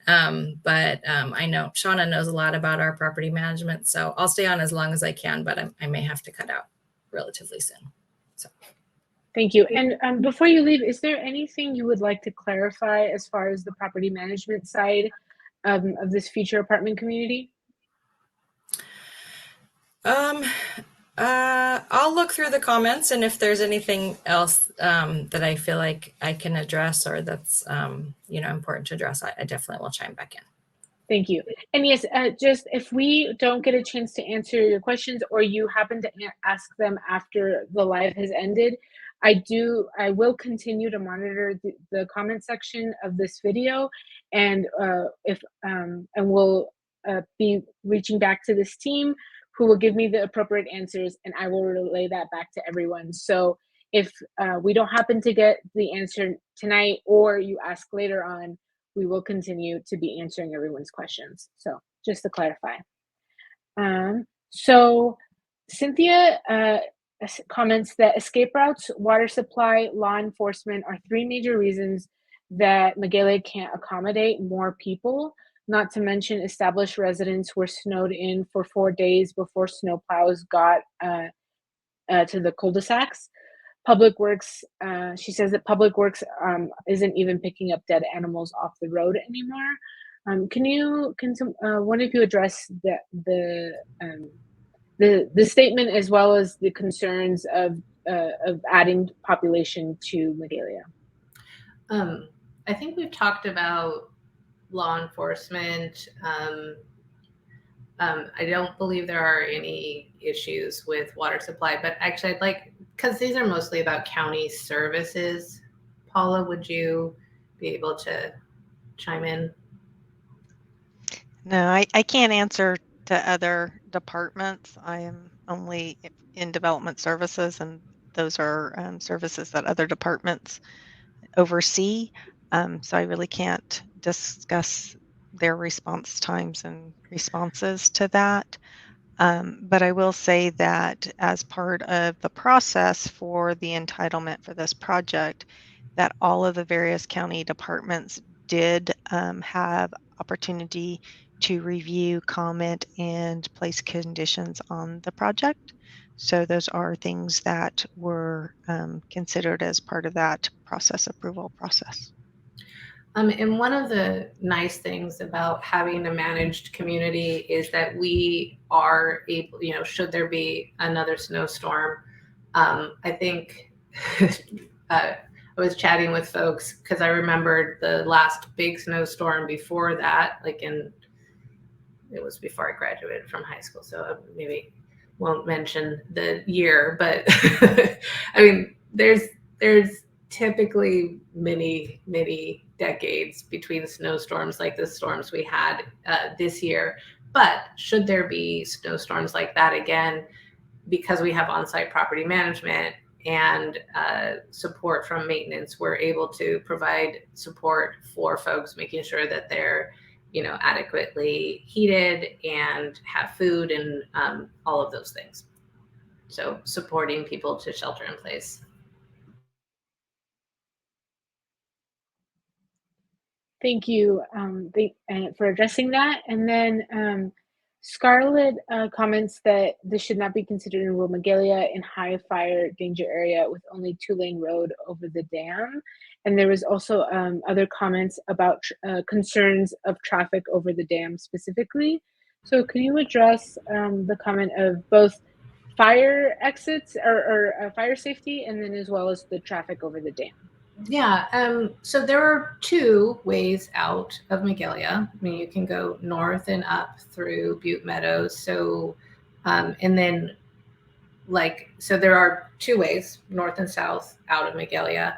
Speaker 5: But I know Shauna knows a lot about our property management, so I'll stay on as long as I can, but I may have to cut out relatively soon. So.
Speaker 1: Thank you. And before you leave, is there anything you would like to clarify as far as the property management side of this future apartment community?
Speaker 5: I'll look through the comments, and if there's anything else that I feel like I can address or that's you know, important to address, I definitely will chime back in.
Speaker 1: Thank you. And yes, just if we don't get a chance to answer your questions or you happen to ask them after the live has ended, I will continue to monitor the comment section of this video, and we'll be reaching back to this team who will give me the appropriate answers, and I will relay that back to everyone. So if we don't happen to get the answer tonight, or you ask later on, we will continue to be answering everyone's questions. So just to clarify. So Cynthia comments that escape routes, water supply, law enforcement are three major reasons that Magalia can't accommodate more people. Not to mention, established residents were snowed in for 4 days before snowplows got to the cul-de-sacs. Public Works, she says that Public Works isn't even picking up dead animals off the road anymore. Can one of you address the statement as well as the concerns of adding population to Magalia?
Speaker 2: I think we've talked about law enforcement. I don't believe there are any issues with water supply, but actually I'd like, because these are mostly about county services. Paula, would you be able to chime in?
Speaker 6: No, I can't answer to other departments. I am only in development services, and those are services that other departments oversee. So I really can't discuss their response times and responses to that. But I will say that as part of the process for the entitlement for this project, that all of the various county departments did have opportunity to review, comment, and place conditions on the project. So those are things that were considered as part of that approval process.
Speaker 2: And one of the nice things about having a managed community is that we are able, should there be another snowstorm, I think I was chatting with folks because I remembered the last big snowstorm before that, it was before I graduated from high school, so I maybe won't mention the year, but I mean, there's typically many decades between snowstorms like the storms we had this year. But should there be snowstorms like that again, because we have on-site property management and support from maintenance, we're able to provide support for folks, making sure that they're adequately heated and have food and all of those things. So supporting people to shelter in place.
Speaker 1: Thank you for addressing that. And then Scarlett comments that this should not be considered in rural Magalia in high fire danger area with only 2-lane road over the dam. And there was also other comments about concerns of traffic over the dam specifically. So can you address the comment of both fire exits or fire safety, and then as well as the traffic over the dam?
Speaker 2: Yeah, so there are 2 ways out of Magalia. I mean, you can go north and up through Butte Meadows. So, and then so there are 2 ways, north and south, out of Magalia.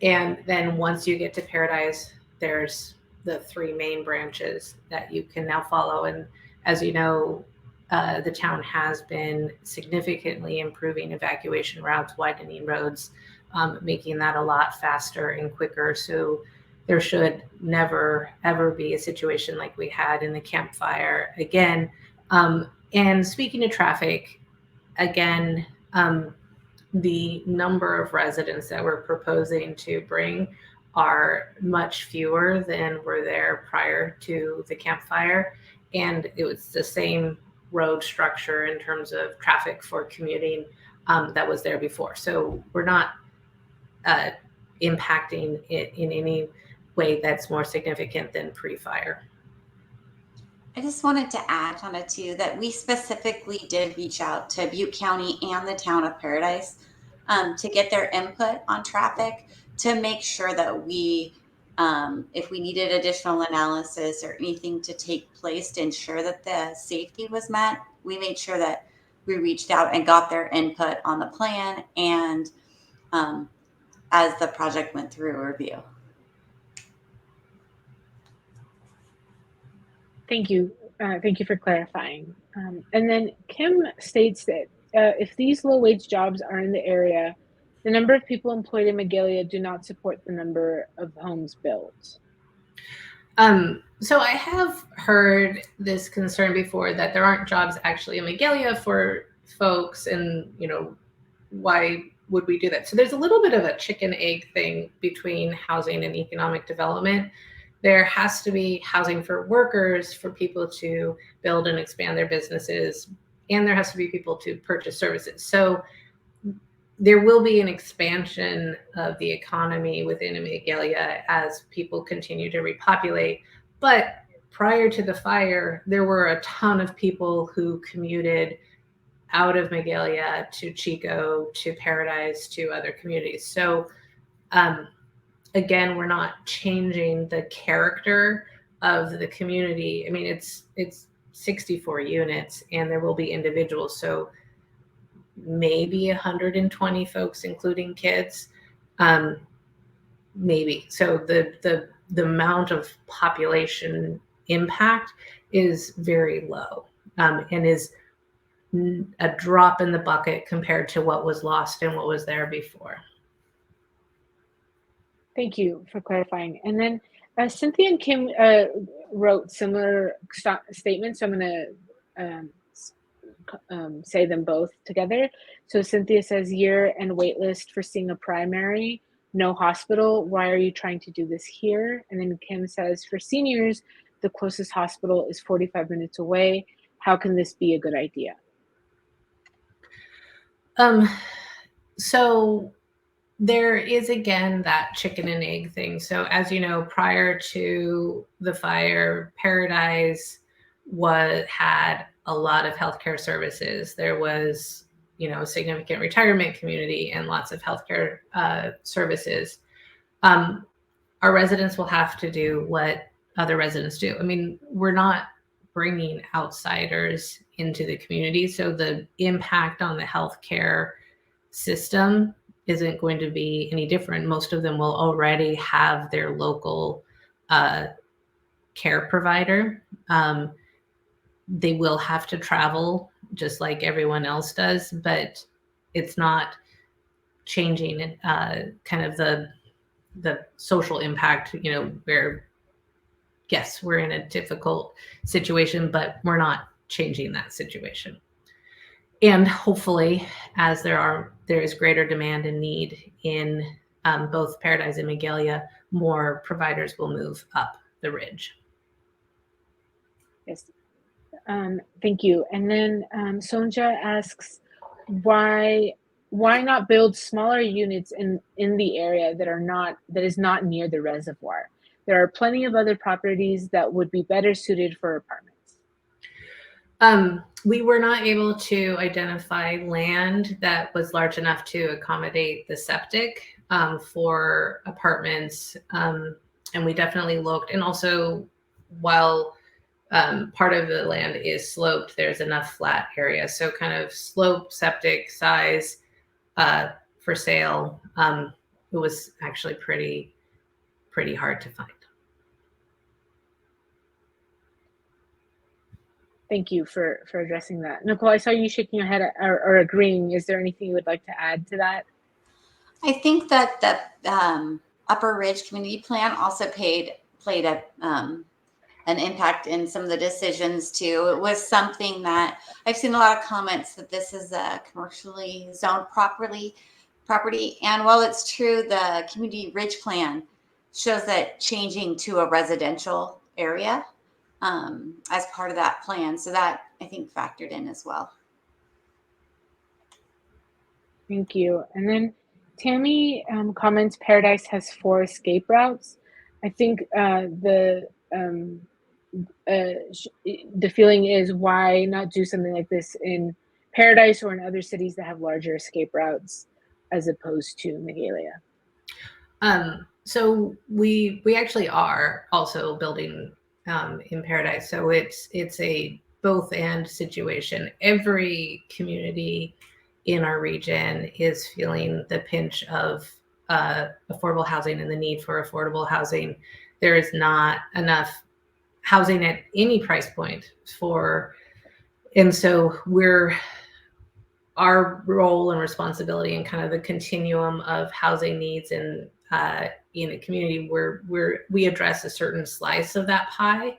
Speaker 2: And then once you get to Paradise, there's the 3 main branches that you can now follow. And as you know, the town has been significantly improving evacuation routes, widening roads, making that a lot faster and quicker. So there should never, ever be a situation like we had in the campfire again. And speaking of traffic, again, the number of residents that we're proposing to bring are much fewer than were there prior to the campfire. And it was the same road structure in terms of traffic for commuting that was there before. So we're not impacting it in any way that's more significant than pre-fire.
Speaker 4: I just wanted to add on it too that we specifically did reach out to Butte County and the town of Paradise to get their input on traffic, to make sure that we, if we needed additional analysis or anything to take place to ensure that the safety was met, we made sure that we reached out and got their input on the plan and as the project went through a review.
Speaker 1: Thank you. Thank you for clarifying. And then Kim states that if these low-wage jobs are in the area, the number of people employed in Magalia do not support the number of homes built.
Speaker 2: So I have heard this concern before that there aren't jobs actually in Magalia for folks, and why would we do that? So there's a little bit of a chicken egg thing between housing and economic development. There has to be housing for workers, for people to build and expand their businesses, and there has to be people to purchase services. So there will be an expansion of the economy within Magalia as people continue to repopulate. But prior to the fire, there were a ton of people who commuted out of Magalia to Chico, to Paradise, to other communities. So again, we're not changing the character of the community. I mean, it's 64 units and there will be individuals. So maybe 120 folks, including kids, maybe. So the amount of population impact is very low, and is a drop in the bucket compared to what was lost and what was there before.
Speaker 1: Thank you for clarifying. And then Cynthia and Kim wrote similar statements, so I'm going to say them both together. So Cynthia says, year and wait list for seeing a primary, no hospital. Why are you trying to do this here? And then Kim says, for seniors, the closest hospital is 45 minutes away. How can this be a good idea?
Speaker 2: So there is, again, that chicken and egg thing. So as you know, prior to the fire, Paradise had a lot of healthcare services. There was, a significant retirement community and lots of healthcare services. Our residents will have to do what other residents do. I mean, we're not bringing outsiders into the community, so the impact on the healthcare system isn't going to be any different. Most of them will already have their local care provider. They will have to travel just like everyone else does, but it's not changing kind of the social impact, where, yes, we're in a difficult situation, but we're not changing that situation. And hopefully, as there is greater demand and need in both Paradise and Magalia, more providers will move up the ridge.
Speaker 1: Yes. Thank you. And then Sonja asks, why not build smaller units in the area that is not near the reservoir? There are plenty of other properties that would be better suited for apartments.
Speaker 2: We were not able to identify land that was large enough to accommodate the septic for apartments. And we definitely looked. And also, while part of the land is sloped, there's enough flat area. So kind of slope, septic size for sale. It was actually pretty hard to find.
Speaker 1: Thank you for addressing that. Nicole, I saw you shaking your head or agreeing. Is there anything you would like to add to that?
Speaker 4: I think that the Upper Ridge Community Plan also played an impact in some of the decisions too. It was something that I've seen a lot of comments that this is a commercially zoned property. And while it's true, the Community Ridge Plan shows that changing to a residential area as part of that plan. So that, I think, factored in as well.
Speaker 1: Thank you. And then Tammy comments Paradise has 4 escape routes. I think the feeling is, why not do something like this in Paradise or in other cities that have larger escape routes as opposed to Magalia?
Speaker 2: So we actually are also building in Paradise. So it's a both and situation. Every community in our region is feeling the pinch of affordable housing and the need for affordable housing. There is not enough housing at any price point and so our role and responsibility and kind of the continuum of housing needs in a community where we address a certain slice of that pie.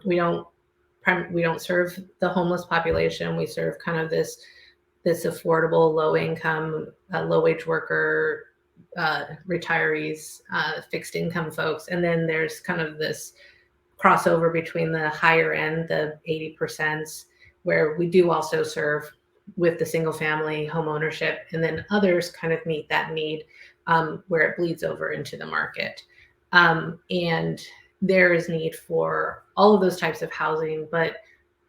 Speaker 2: We don't serve the homeless population. We serve kind of this affordable, low income, low wage worker, retirees, fixed income folks, and then there's kind of this crossover between the higher end, the 80%, where we do also serve with the single family home ownership, and then others kind of meet that need where it bleeds over into the market. And there is need for all of those types of housing, but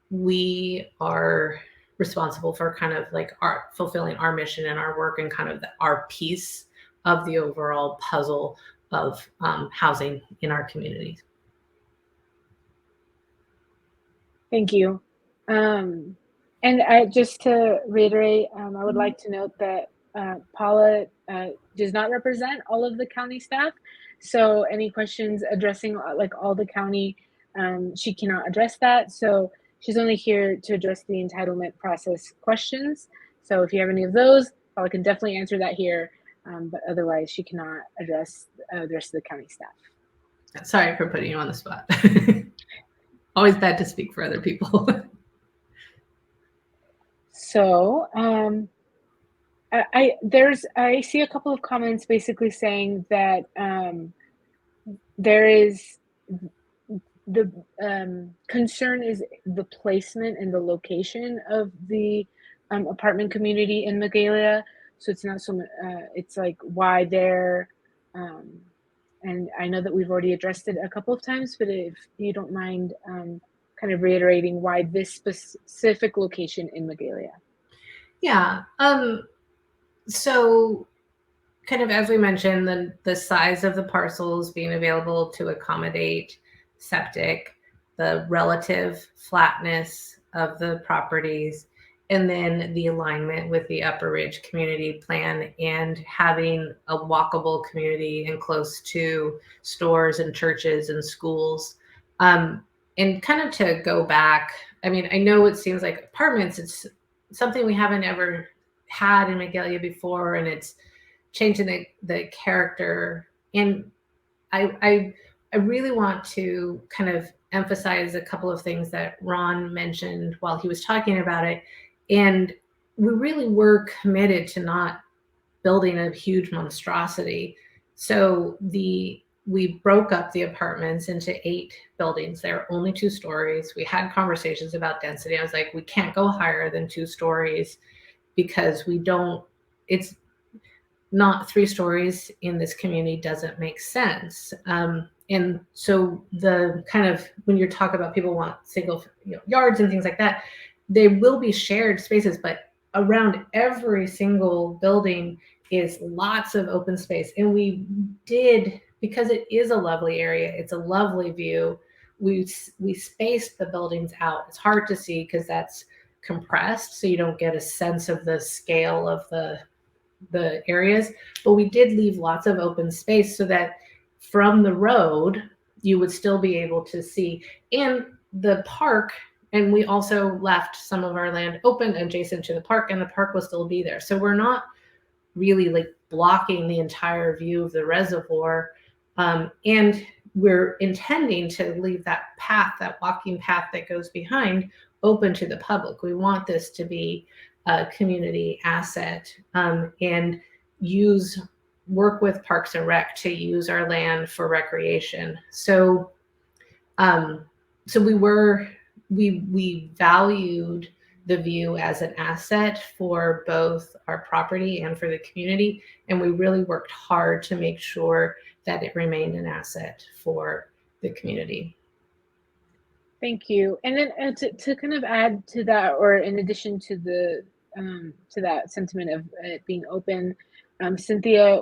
Speaker 2: we are responsible for kind of like fulfilling our mission and our work and kind of our piece of the overall puzzle of housing in our communities.
Speaker 1: Thank you. And just to reiterate, I would like to note that Paula does not represent all of the county staff. So any questions addressing like all the county, she cannot address that. So she's only here to address the entitlement process questions. So if you have any of those, Paula can definitely answer that here. But otherwise, she cannot address the rest of the county staff.
Speaker 2: Sorry for putting you on the spot. Always bad to speak for other people.
Speaker 1: So I see a couple of comments basically saying that there is the concern is the placement and the location of the apartment community in Magalia. So it's not so much, it's like why there, and I know that we've already addressed it a couple of times, but if you don't mind kind of reiterating why this specific location in Magalia.
Speaker 2: Yeah. So kind of as we mentioned, the size of the parcels being available to accommodate septic, the relative flatness of the properties, and then the alignment with the Upper Ridge community plan and having a walkable community and close to stores and churches and schools. And kind of to go back, I mean, I know it seems like apartments, it's something we haven't ever had in Magalia before, and it's changing the character. And I really want to kind of emphasize a couple of things that Ron mentioned while he was talking about it. And we really were committed to not building a huge monstrosity. So we broke up the apartments into 8 buildings. There are only 2 stories. We had conversations about density. I was like, we can't go higher than 2 stories because it's not 3 stories in this community doesn't make sense. And so the kind of, when you're talking about people want single yards and things like that, they will be shared spaces, but around every single building is lots of open space. And we did, because it is a lovely area, it's a lovely view, we spaced the buildings out. It's hard to see because that's compressed, so you don't get a sense of the scale of the areas, but we did leave lots of open space so that from the road you would still be able to see, and the park. And we also left some of our land open adjacent to the park, and the park will still be there. So we're not really like blocking the entire view of the reservoir. And we're intending to leave that path, that walking path that goes behind, open to the public. We want this to be a community asset, and work with Parks and Rec to use our land for recreation. So we valued the view as an asset for both our property and for the community. And we really worked hard to make sure that it remained an asset for the community.
Speaker 1: Thank you. And then to kind of add to that, or in addition to that sentiment of it being open, Cynthia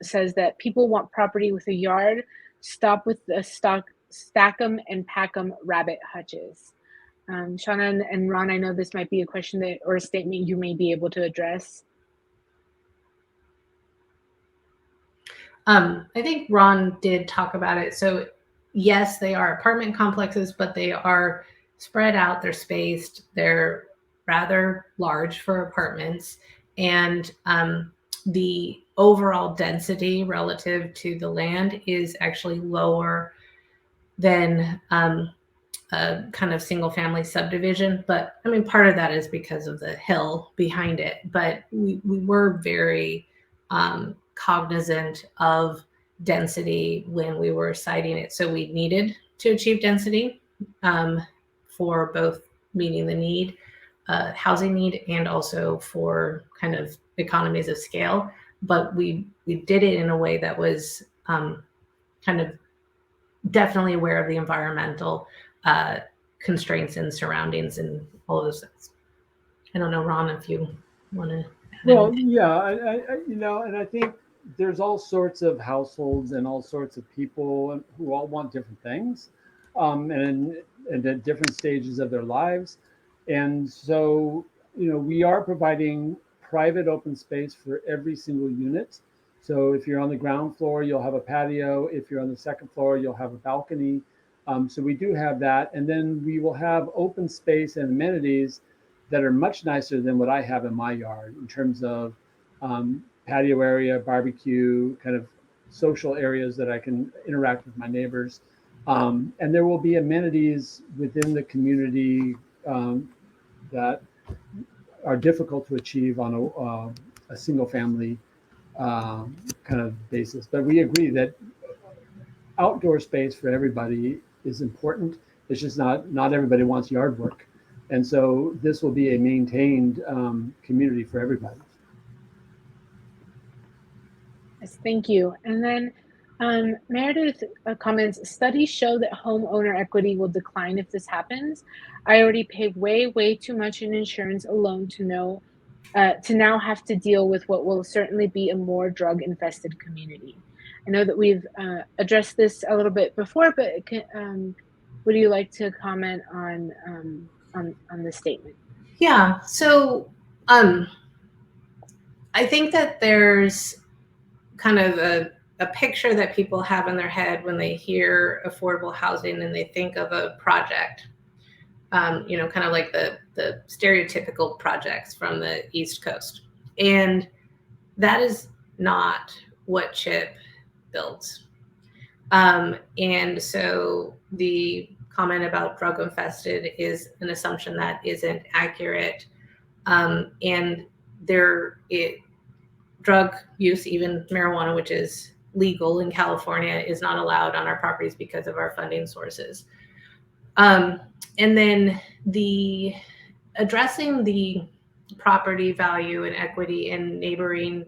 Speaker 1: says that people want property with a yard. Stop with the stack 'em and pack 'em rabbit hutches. Shauna and Ron, I know this might be a question or a statement you may be able to address.
Speaker 2: I think Ron did talk about it. So yes, they are apartment complexes, but they are spread out, they're spaced, they're rather large for apartments, and the overall density relative to the land is actually lower than a kind of single family subdivision. But I mean, part of that is because of the hill behind it. But we were very cognizant of density when we were siting it. So we needed to achieve density for both meeting the need, housing need, and also for kind of economies of scale. But we did it in a way that was kind of definitely aware of the environmental constraints and surroundings and all of those things. I don't know, Ron, if you want to.
Speaker 3: Well, yeah, and I think there's all sorts of households and all sorts of people who all want different things, and at different stages of their lives. And so, we are providing private open space for every single unit. So if you're on the ground floor, you'll have a patio. If you're on the second floor, you'll have a balcony. So we do have that. And then we will have open space and amenities that are much nicer than what I have in my yard in terms of patio area, barbecue, kind of social areas that I can interact with my neighbors. And there will be amenities within the community that are difficult to achieve on a single family kind of basis. But we agree that outdoor space for everybody is important. It's just not everybody wants yard work. And so this will be a maintained community for everybody.
Speaker 1: Yes, thank you. And then Meredith comments, studies show that homeowner equity will decline if this happens. I already pay way too much in insurance alone to now have to deal with what will certainly be a more drug infested community. I know that we've addressed this a little bit before, but would you like to comment on the statement?
Speaker 2: Yeah. So I think that there's kind of a picture that people have in their head when they hear affordable housing and they think of a project, kind of like the stereotypical projects from the East Coast. And that is not what CHIP builds. And so the comment about drug infested is an assumption that isn't accurate. And drug use, even marijuana, which is legal in California, is not allowed on our properties because of our funding sources. And then addressing the property value and equity in neighboring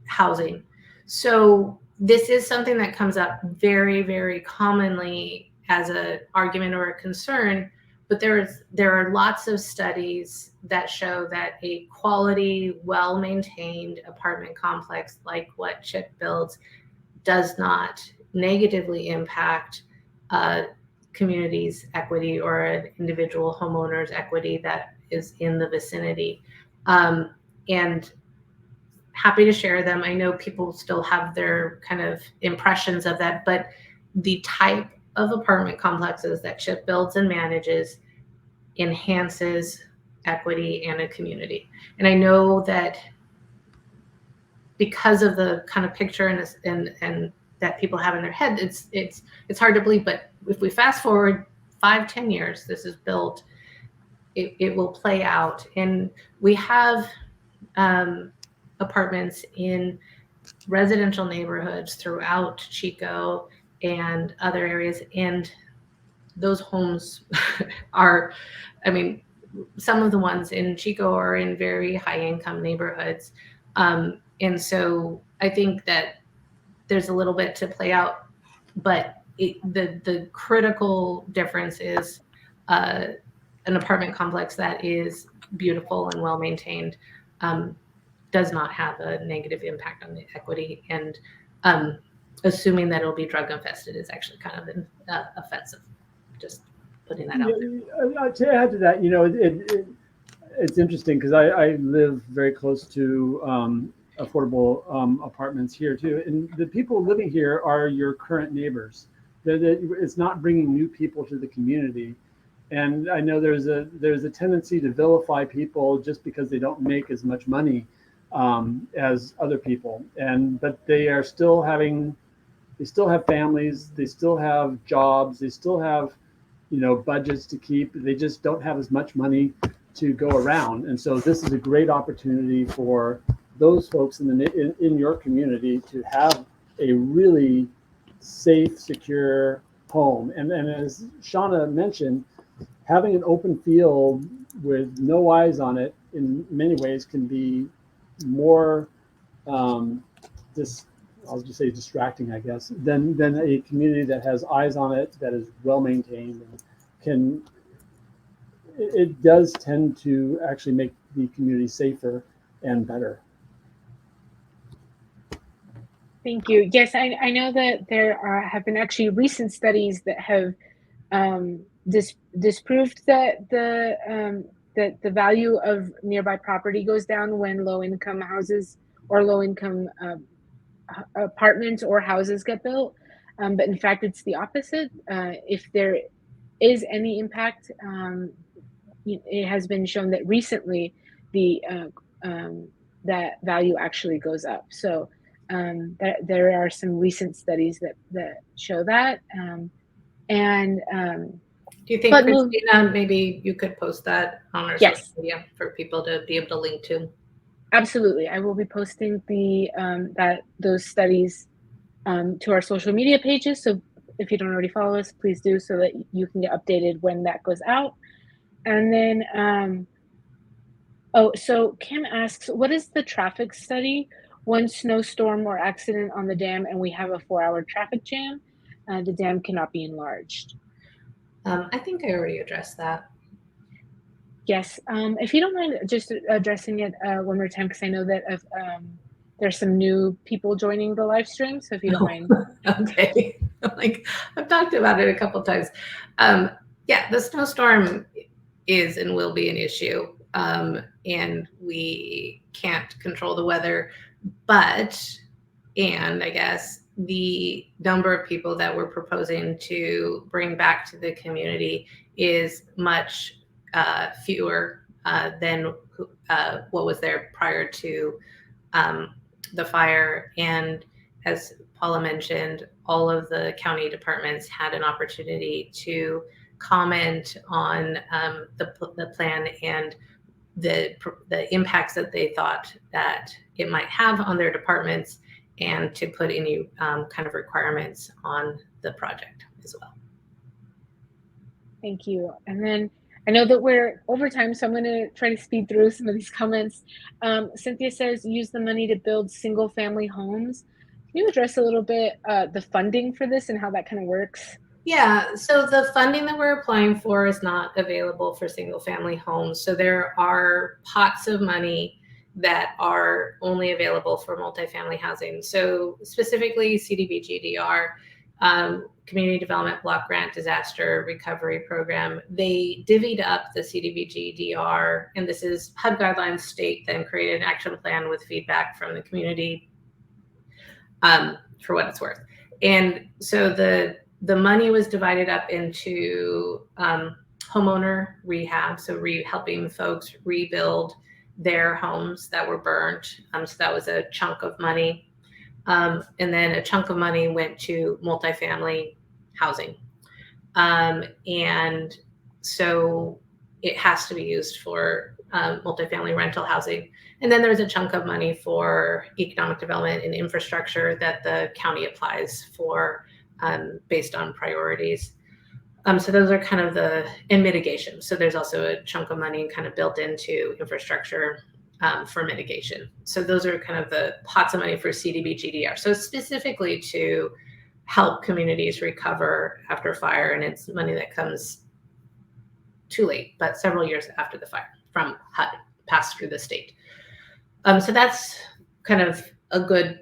Speaker 2: housing. So this is something that comes up very commonly as an argument or a concern, but there are lots of studies that show that a quality, well-maintained apartment complex like what CHIP builds does not negatively impact community's equity or an individual homeowner's equity that is in the vicinity. And happy to share them. I know people still have their kind of impressions of that, but the type of apartment complexes that CHIP builds and manages enhances equity and a community. And I know that because of the kind of picture and that people have in their head, it's hard to believe. But if we fast forward 5-10 years, this is built, it will play out. And we have apartments in residential neighborhoods throughout Chico and other areas, and those homes are, I mean, some of the ones in Chico are in very high income neighborhoods. And so I think that there's a little bit to play out, but the critical difference is an apartment complex that is beautiful and well maintained does not have a negative impact on the equity, and assuming that it'll be drug infested is actually kind of offensive. Just putting that out there.
Speaker 3: To add to that, it's interesting because I live very close to affordable apartments here too, and the people living here are your current neighbors. It's not bringing new people to the community. And I know there's a tendency to vilify people just because they don't make as much money as other people, but they still have families, they still have jobs, they still have budgets to keep. They just don't have as much money to go around. And so this is a great opportunity for those folks in your community to have a really safe, secure home. And as Shauna mentioned, having an open field with no eyes on it in many ways can be more I'll just say distracting, I guess, than a community that has eyes on it, that is well maintained, and it does tend to actually make the community safer and better.
Speaker 1: Thank you. Yes, I know that there have been actually recent studies that have disproved that the value of nearby property goes down when low-income houses or low-income apartments or houses get built. But in fact, it's the opposite. If there is any impact, it has been shown that recently that value actually goes up. So there are some recent studies that show that.
Speaker 2: Do you think, Christina, maybe you could post that on our social media for people to be able to link to?
Speaker 1: Absolutely. I will be posting those studies to our social media pages. So if you don't already follow us, please do, so that you can get updated when that goes out. And then, so Kim asks, what is the traffic study? One snowstorm or accident on the dam and we have a 4-hour traffic jam. The dam cannot be enlarged.
Speaker 2: I think I already addressed that.
Speaker 1: Yes, if you don't mind just addressing it one more time, because I know that there's some new people joining the live stream, so if you don't mind.
Speaker 2: Okay, I've talked about it a couple times. Yeah, the snowstorm is and will be an issue, and we can't control the weather, and I guess the number of people that we're proposing to bring back to the community is much fewer than what was there prior to the fire. And as Paula mentioned, all of the county departments had an opportunity to comment on the plan and the impacts that they thought that it might have on their departments, and to put any kind of requirements on the project as well.
Speaker 1: Thank you. And then I know that we're over time, so I'm going to try to speed through some of these comments. Cynthia says, use the money to build single family homes. Can you address a little bit the funding for this and how that kind of works?
Speaker 2: Yeah, so the funding that we're applying for is not available for single family homes. So there are pots of money that are only available for multifamily housing. So specifically CDBG-DR, Community Development Block Grant Disaster Recovery Program, they divvied up the CDBG-DR, and this is HUD guidelines state then created an action plan with feedback from the community for what it's worth. And so the money was divided up into homeowner rehab, so helping folks rebuild their homes that were burnt. So that was a chunk of money. And then a chunk of money went to multifamily housing. And so it has to be used for multifamily rental housing. And then there's a chunk of money for economic development and infrastructure that the county applies for based on priorities. So those are kind of and mitigation. So there's also a chunk of money kind of built into infrastructure for mitigation. So those are kind of the pots of money for CDBG-DR. So specifically to help communities recover after fire, and it's money that comes too late, but several years after the fire from HUD passed through the state. So that's kind of a good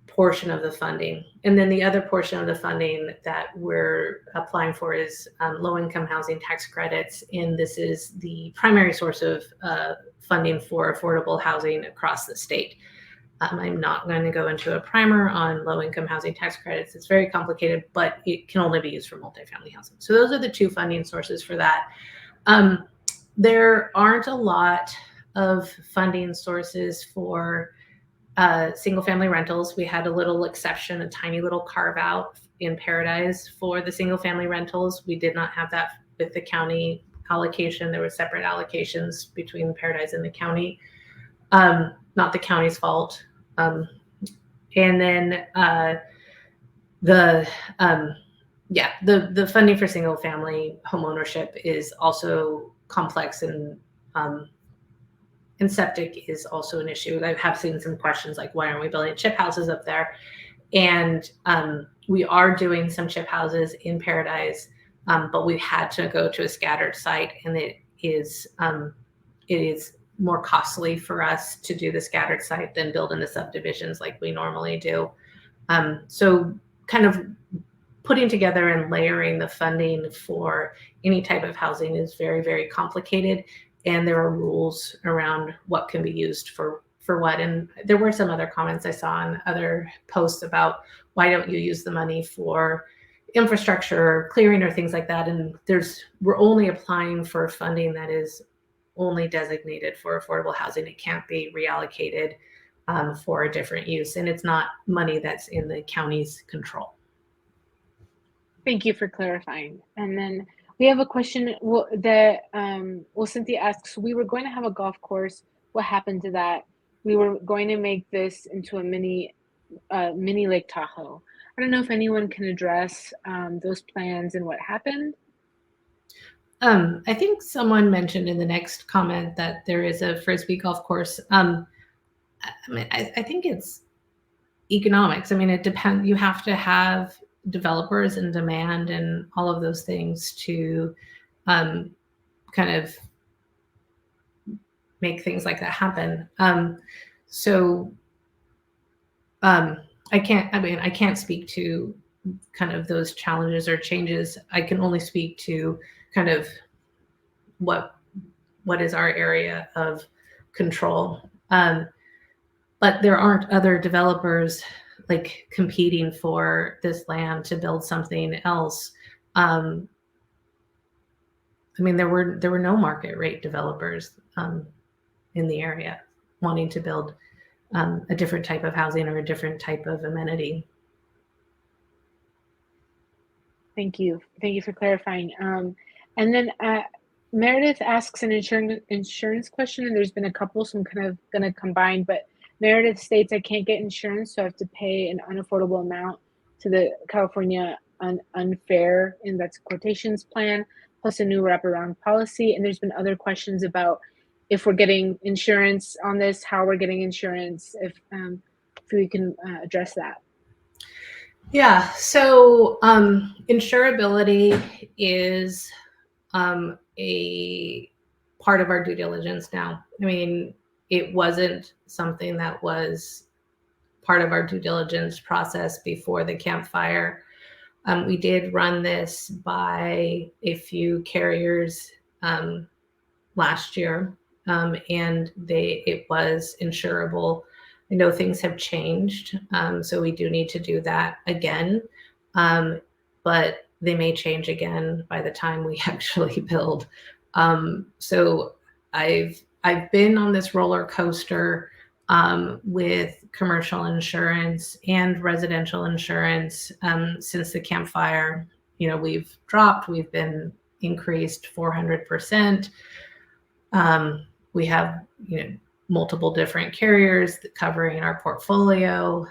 Speaker 2: portion of the funding. And then the other portion of the funding that we're applying for is low-income housing tax credits. And this is the primary source of funding for affordable housing across the state. I'm not going to go into a primer on low-income housing tax credits. It's very complicated, but it can only be used for multifamily housing. So those are the two funding sources for that. There aren't a lot of funding sources for single-family rentals. We had a little exception, a tiny little carve-out in Paradise for the single-family rentals. We did not have that with the county allocation. There were separate allocations between Paradise and the county. Not the county's fault. And then the funding for single family home ownership is also complex, and septic is also an issue. I have seen some questions like, why aren't we building chip houses up there? And we are doing some chip houses in Paradise, but we had to go to a scattered site, and it is more costly for us to do the scattered site than build in the subdivisions like we normally do. So kind of putting together and layering the funding for any type of housing is very, very complicated. And there are rules around what can be used for what. And there were some other comments I saw on other posts about, why don't you use the money for infrastructure, clearing, or things like that? And we're only applying for funding that is only designated for affordable housing. It can't be reallocated for a different use. And it's not money that's in the county's control.
Speaker 1: Thank you for clarifying. And then we have a question that Cynthia asks, we were going to have a golf course. What happened to that? We were going to make this into a mini Lake Tahoe. I don't know if anyone can address those plans and what happened.
Speaker 2: I think someone mentioned in the next comment that there is a Frisbee golf course. I think it's economics. I mean, it depends. You have to have developers and demand and all of those things to kind of make things like that happen. I can't speak to kind of those challenges or changes. I can only speak to kind of what is our area of control. But there aren't other developers like competing for this land to build something else. I mean, there were no market rate developers in the area wanting to build a different type of housing or a different type of amenity.
Speaker 1: Thank you for clarifying. And then Meredith asks an insurance question, and there's been a couple, so I'm kind of going to combine. But Meredith states, I can't get insurance, so I have to pay an unaffordable amount to the California unfair, and that's quotations plan, plus a new wraparound policy. And there's been other questions about if we're getting insurance on this, how we're getting insurance, if we can address that.
Speaker 2: Yeah, so insurability is a part of our due diligence now. I mean, it wasn't something that was part of our due diligence process before the Camp Fire. We did run this by a few carriers last year, and it was insurable. I know things have changed, so we do need to do that again, but they may change again by the time we actually build. So I've been on this roller coaster with commercial insurance and residential insurance since the Camp Fire. You know, we've been increased 400%. We have, multiple different carriers covering our portfolio.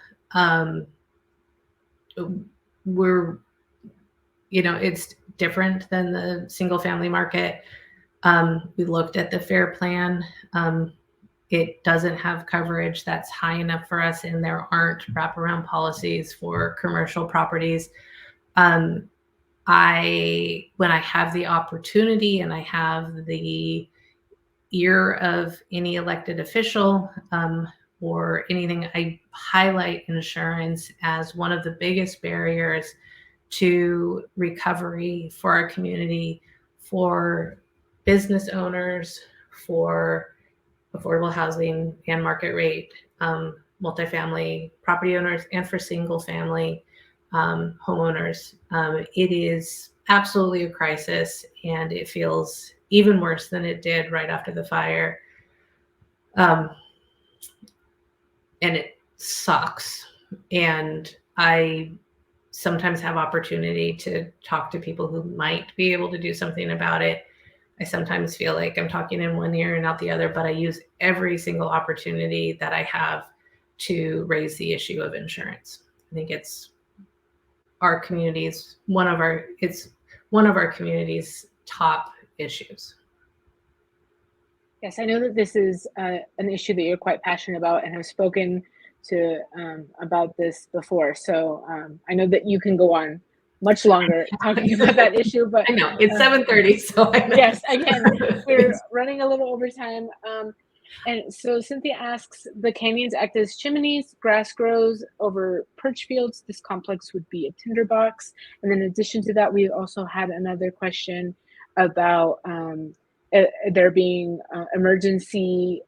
Speaker 2: It's different than the single family market. We looked at the FAIR plan. It doesn't have coverage that's high enough for us, and there aren't wraparound policies for commercial properties. When I have the opportunity and I have the ear of any elected official or anything, I highlight insurance as one of the biggest barriers to recovery for our community, for business owners, for affordable housing and market rate. multifamily property owners and for single family homeowners. It is absolutely a crisis, and it feels even worse than it did right after the fire. And it sucks. And I sometimes have opportunity to talk to people who might be able to do something about it. I sometimes feel like I'm talking in one ear and out the other, but I use every single opportunity that I have to raise the issue of insurance. I think it's our community's one of our community's top issues.
Speaker 1: Yes, I know that this is an issue that you're quite passionate about and have spoken to about this before. So I know that you can go on much longer talking about that issue, but
Speaker 2: I know it's 7:30, so I know.
Speaker 1: Yes, again, we're running a little over time. And so Cynthia asks, the canyons act as chimneys, grass grows over perch fields. This complex would be a tinderbox. And then in addition to that, we also had another question about there being emergency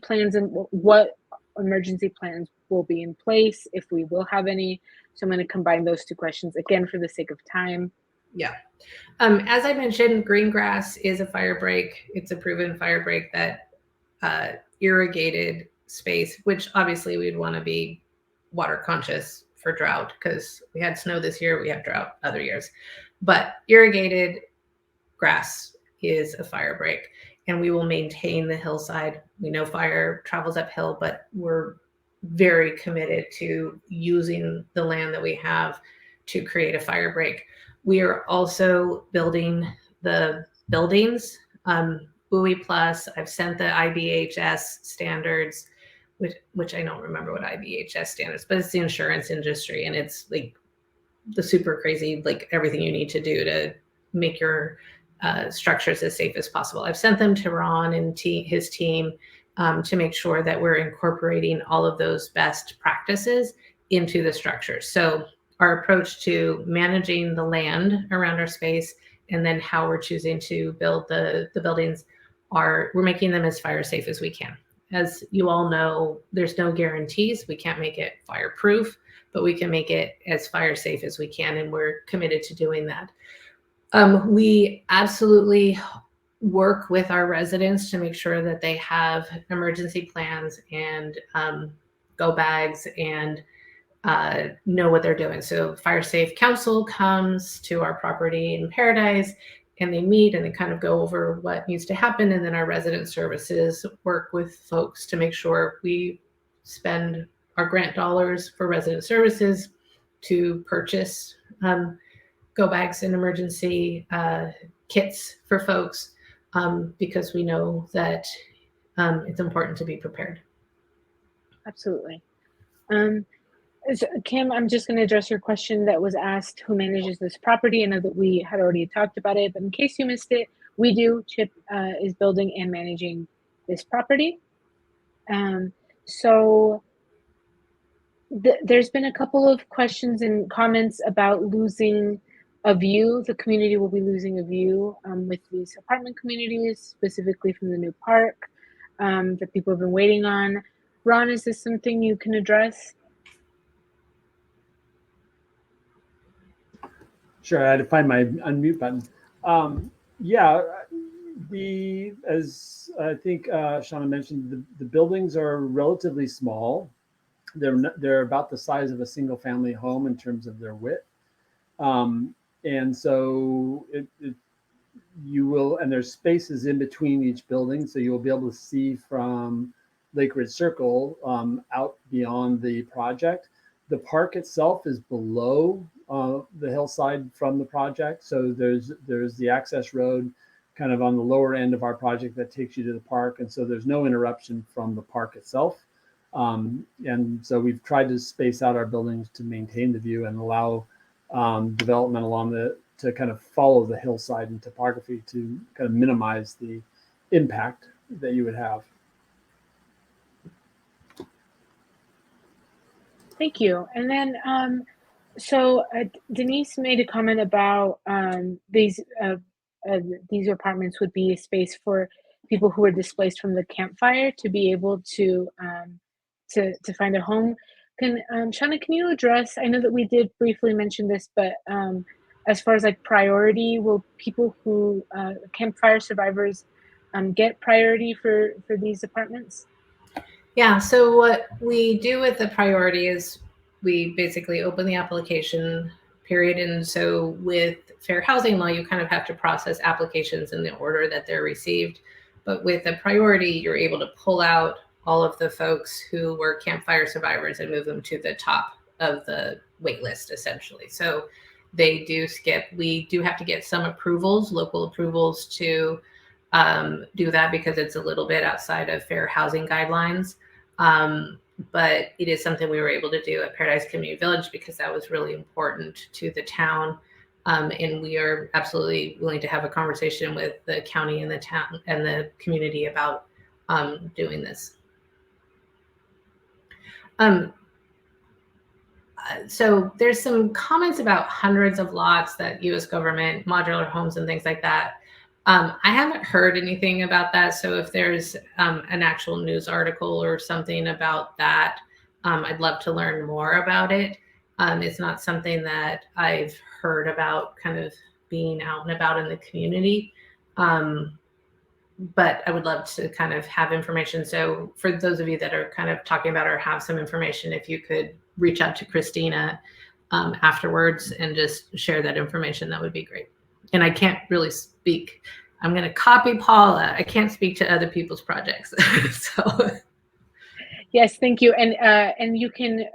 Speaker 1: plans and what emergency plans will be in place if we will have any. So I'm going to combine those two questions again for the sake of time.
Speaker 2: Yeah. As I mentioned, green grass is a fire break. It's a proven fire break that irrigated space, which obviously we'd want to be water conscious for drought because we had snow this year, we have drought other years. But irrigated grass is a fire break, and we will maintain the hillside. We know fire travels uphill, but we're very committed to using the land that we have to create a fire break. We are also building the buildings. Buoy Plus, I've sent the IBHS standards, which I don't remember what IBHS standards, but it's the insurance industry, and it's like the super crazy, like everything you need to do to make your structures as safe as possible. I've sent them to Ron and his team to make sure that we're incorporating all of those best practices into the structures. So our approach to managing the land around our space and then how we're choosing to build the buildings we're making them as fire safe as we can. As you all know, there's no guarantees. We can't make it fireproof, but we can make it as fire safe as we can, and we're committed to doing that. We absolutely work with our residents to make sure that they have emergency plans and go bags and know what they're doing. So Fire Safe Council comes to our property in Paradise, and they meet and they kind of go over what needs to happen. And then our resident services work with folks to make sure we spend our grant dollars for resident services to purchase go bags and emergency kits for folks because we know that it's important to be prepared.
Speaker 1: Absolutely. Kim, I'm just going to address your question that was asked, who manages this property? I know that we had already talked about it, but in case you missed it, we do. Chip is building and managing this property. So there's been a couple of questions and comments about losing a view. The community will be losing a view with these apartment communities, specifically from the new park that people have been waiting on. Ron, is this something you can address?
Speaker 3: Sure, I had to find my unmute button. Yeah, as I think Shauna mentioned, the buildings are relatively small. They're about the size of a single family home in terms of their width. And so you will, and there's spaces in between each building, so you'll be able to see from Lakeridge Circle out beyond the project. The park itself is below the hillside from the project, so there's the access road kind of on the lower end of our project that takes you to the park, and so there's no interruption from the park itself. And so we've tried to space out our buildings to maintain the view and allow development along to kind of follow the hillside and topography to kind of minimize the impact that you would have.
Speaker 1: Thank you. And then, so Denise made a comment about these apartments would be a space for people who were displaced from the campfire to be able to to find a home. Shauna, can you address? I know that we did briefly mention this, but as far as like priority, will people who campfire survivors get priority for these apartments?
Speaker 2: Yeah, so what we do with the priority is we basically open the application period. And so with fair housing law, you kind of have to process applications in the order that they're received. But with a priority, you're able to pull out all of the folks who were campfire survivors and move them to the top of the wait list, essentially. So they do skip. We do have to get some approvals, local approvals, to do that because it's a little bit outside of fair housing guidelines. But it is something we were able to do at Paradise Community Village because that was really important to the town. And we are absolutely willing to have a conversation with the county and the town and the community about doing this. So there's some comments about hundreds of lots that U.S. government, modular homes and things like that. I haven't heard anything about that. So if there's an actual news article or something about that, I'd love to learn more about it. It's not something that I've heard about kind of being out and about in the community. But I would love to kind of have information. So for those of you that are kind of talking about or have some information, if you could reach out to Christina afterwards and just share that information, that would be great. And I can't really speak. I'm going to copy Paula. I can't speak to other people's projects. So.
Speaker 1: Yes, thank you. And you can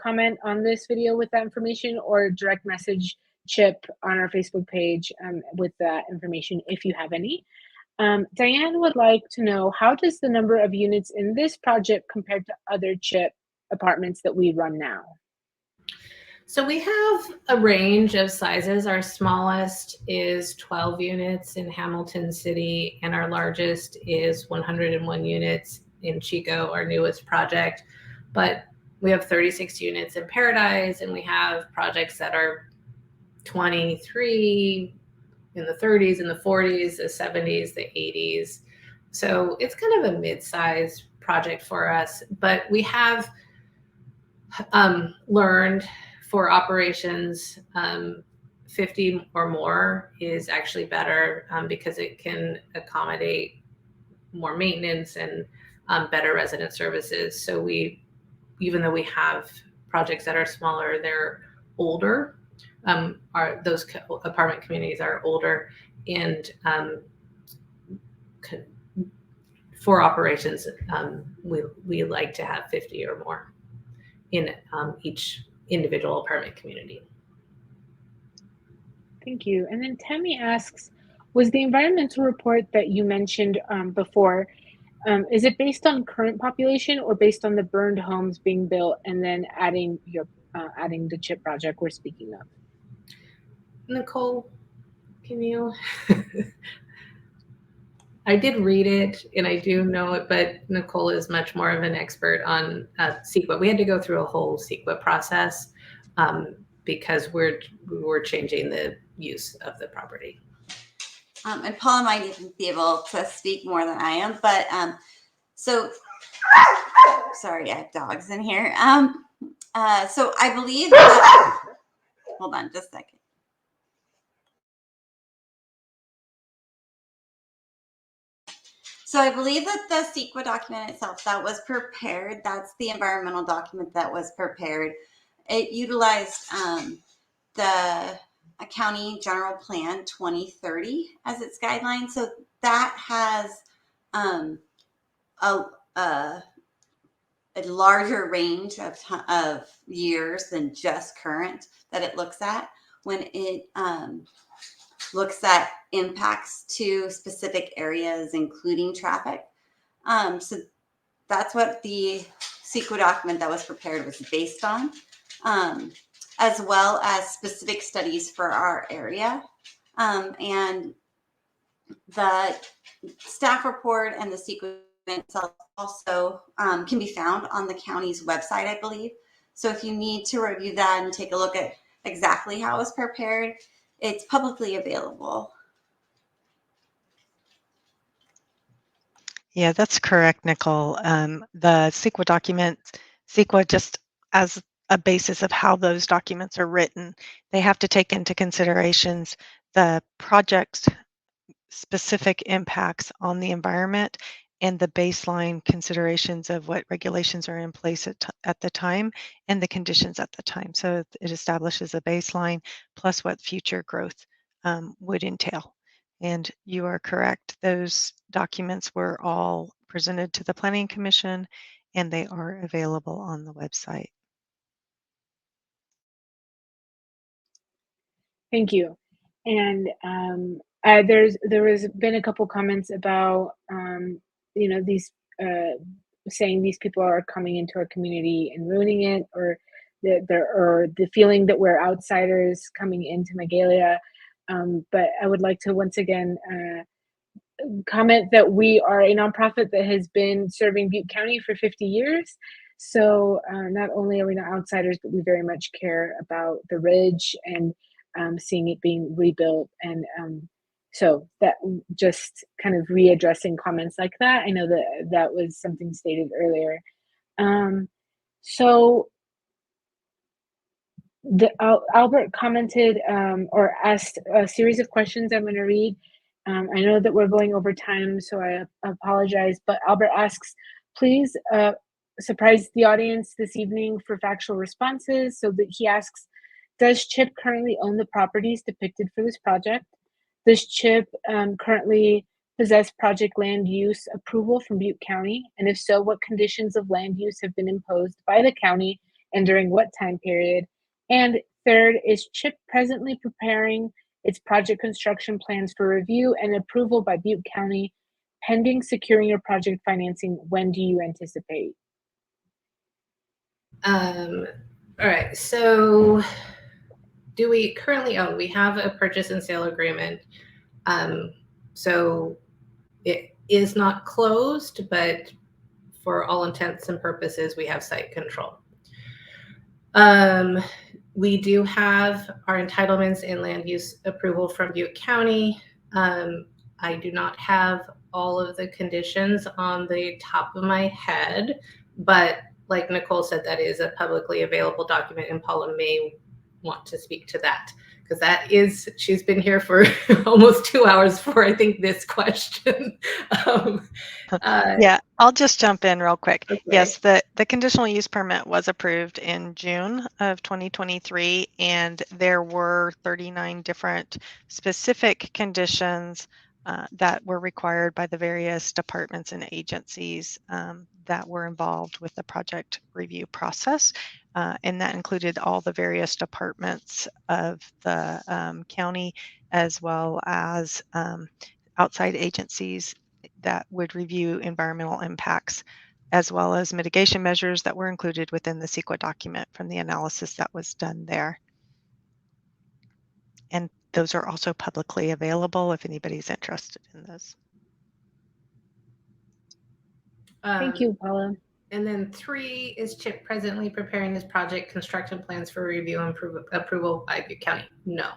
Speaker 1: comment on this video with that information or direct message Chip on our Facebook page with that information if you have any. Diane would like to know, how does the number of units in this project compare to other Chip apartments that we run now?
Speaker 2: So we have a range of sizes. Our smallest is 12 units in Hamilton City, and our largest is 101 units in Chico, our newest project. But we have 36 units in Paradise, and we have projects that are 23, in the 30s, in the 40s, the 70s, the 80s. So it's kind of a mid-size project for us, but we have learned for operations, 50 or more is actually better because it can accommodate more maintenance and better resident services. So even though we have projects that are smaller, they're older. Those apartment communities are older, and for operations, we like to have 50 or more in each individual apartment community.
Speaker 1: Thank you. And then Tammy asks, was the environmental report that you mentioned before, is it based on current population or based on the burned homes being built and then adding the CHIP project we're speaking of?
Speaker 2: Nicole, can you? I did read it and I do know it, but Nicole is much more of an expert on CEQA. We had to go through a whole CEQA process because we're changing the use of the property.
Speaker 4: And Paula might even be able to speak more than I am, but so sorry, I have dogs in here. So I believe that, hold on just a second. So I believe that the CEQA document itself that was prepared, that's the environmental document that was prepared. It utilized the County General Plan 2030 as its guideline. So that has a larger range of years than just current that it looks at when it looks at impacts to specific areas, including traffic. So that's what the CEQA document that was prepared was based on, as well as specific studies for our area. And the staff report and the CEQA itself also can be found on the county's website, I believe. So if you need to review that and take a look at exactly how it was prepared, it's publicly available.
Speaker 6: Yeah, that's correct, Nicole. The CEQA documents, CEQA just as a basis of how those documents are written, they have to take into considerations the project's specific impacts on the environment and the baseline considerations of what regulations are in place at the time and the conditions at the time. So it establishes a baseline plus what future growth would entail. And you are correct. Those documents were all presented to the Planning Commission and they are available on the website.
Speaker 1: Thank you. And there has been a couple comments about these saying these people are coming into our community and ruining it, or the feeling that we're outsiders coming into Magalia. But I would like to once again comment that we are a nonprofit that has been serving Butte County for 50 years. So not only are we not outsiders, but we very much care about the Ridge and seeing it being rebuilt. And so that just kind of readdressing comments like that. I know that that was something stated earlier. So Albert commented or asked a series of questions I'm going to read. I know that we're going over time, so I apologize, but Albert asks, please surprise the audience this evening for factual responses. So that he asks, does CHIP currently own the properties depicted for this project? Does CHIP currently possess project land use approval from Butte County? And if so, what conditions of land use have been imposed by the county and during what time period? And third, is CHIP presently preparing its project construction plans for review and approval by Butte County? Pending securing your project financing, when do you anticipate?
Speaker 2: All right, so do we currently own? We have a purchase and sale agreement. So it is not closed, but for all intents and purposes, we have site control. We do have our entitlements and land use approval from Butte County. I do not have all of the conditions on the top of my head, but like Nicole said, that is a publicly available document, and Paula may want to speak to that, because that is, she's been here for almost 2 hours for, I think, this question.
Speaker 6: Yeah, I'll just jump in real quick.
Speaker 2: Okay.
Speaker 6: Yes, the conditional use permit was approved in June of 2023, and there were 39 different specific conditions that were required by the various departments and agencies that were involved with the project review process. And that included all the various departments of the county, as well as outside agencies that would review environmental impacts, as well as mitigation measures that were included within the CEQA document from the analysis that was done there. And those are also publicly available if anybody's interested in those.
Speaker 1: Thank you, Paula.
Speaker 2: And then 3, is CHIP presently preparing this project construction plans for review and approval by Butte County? No.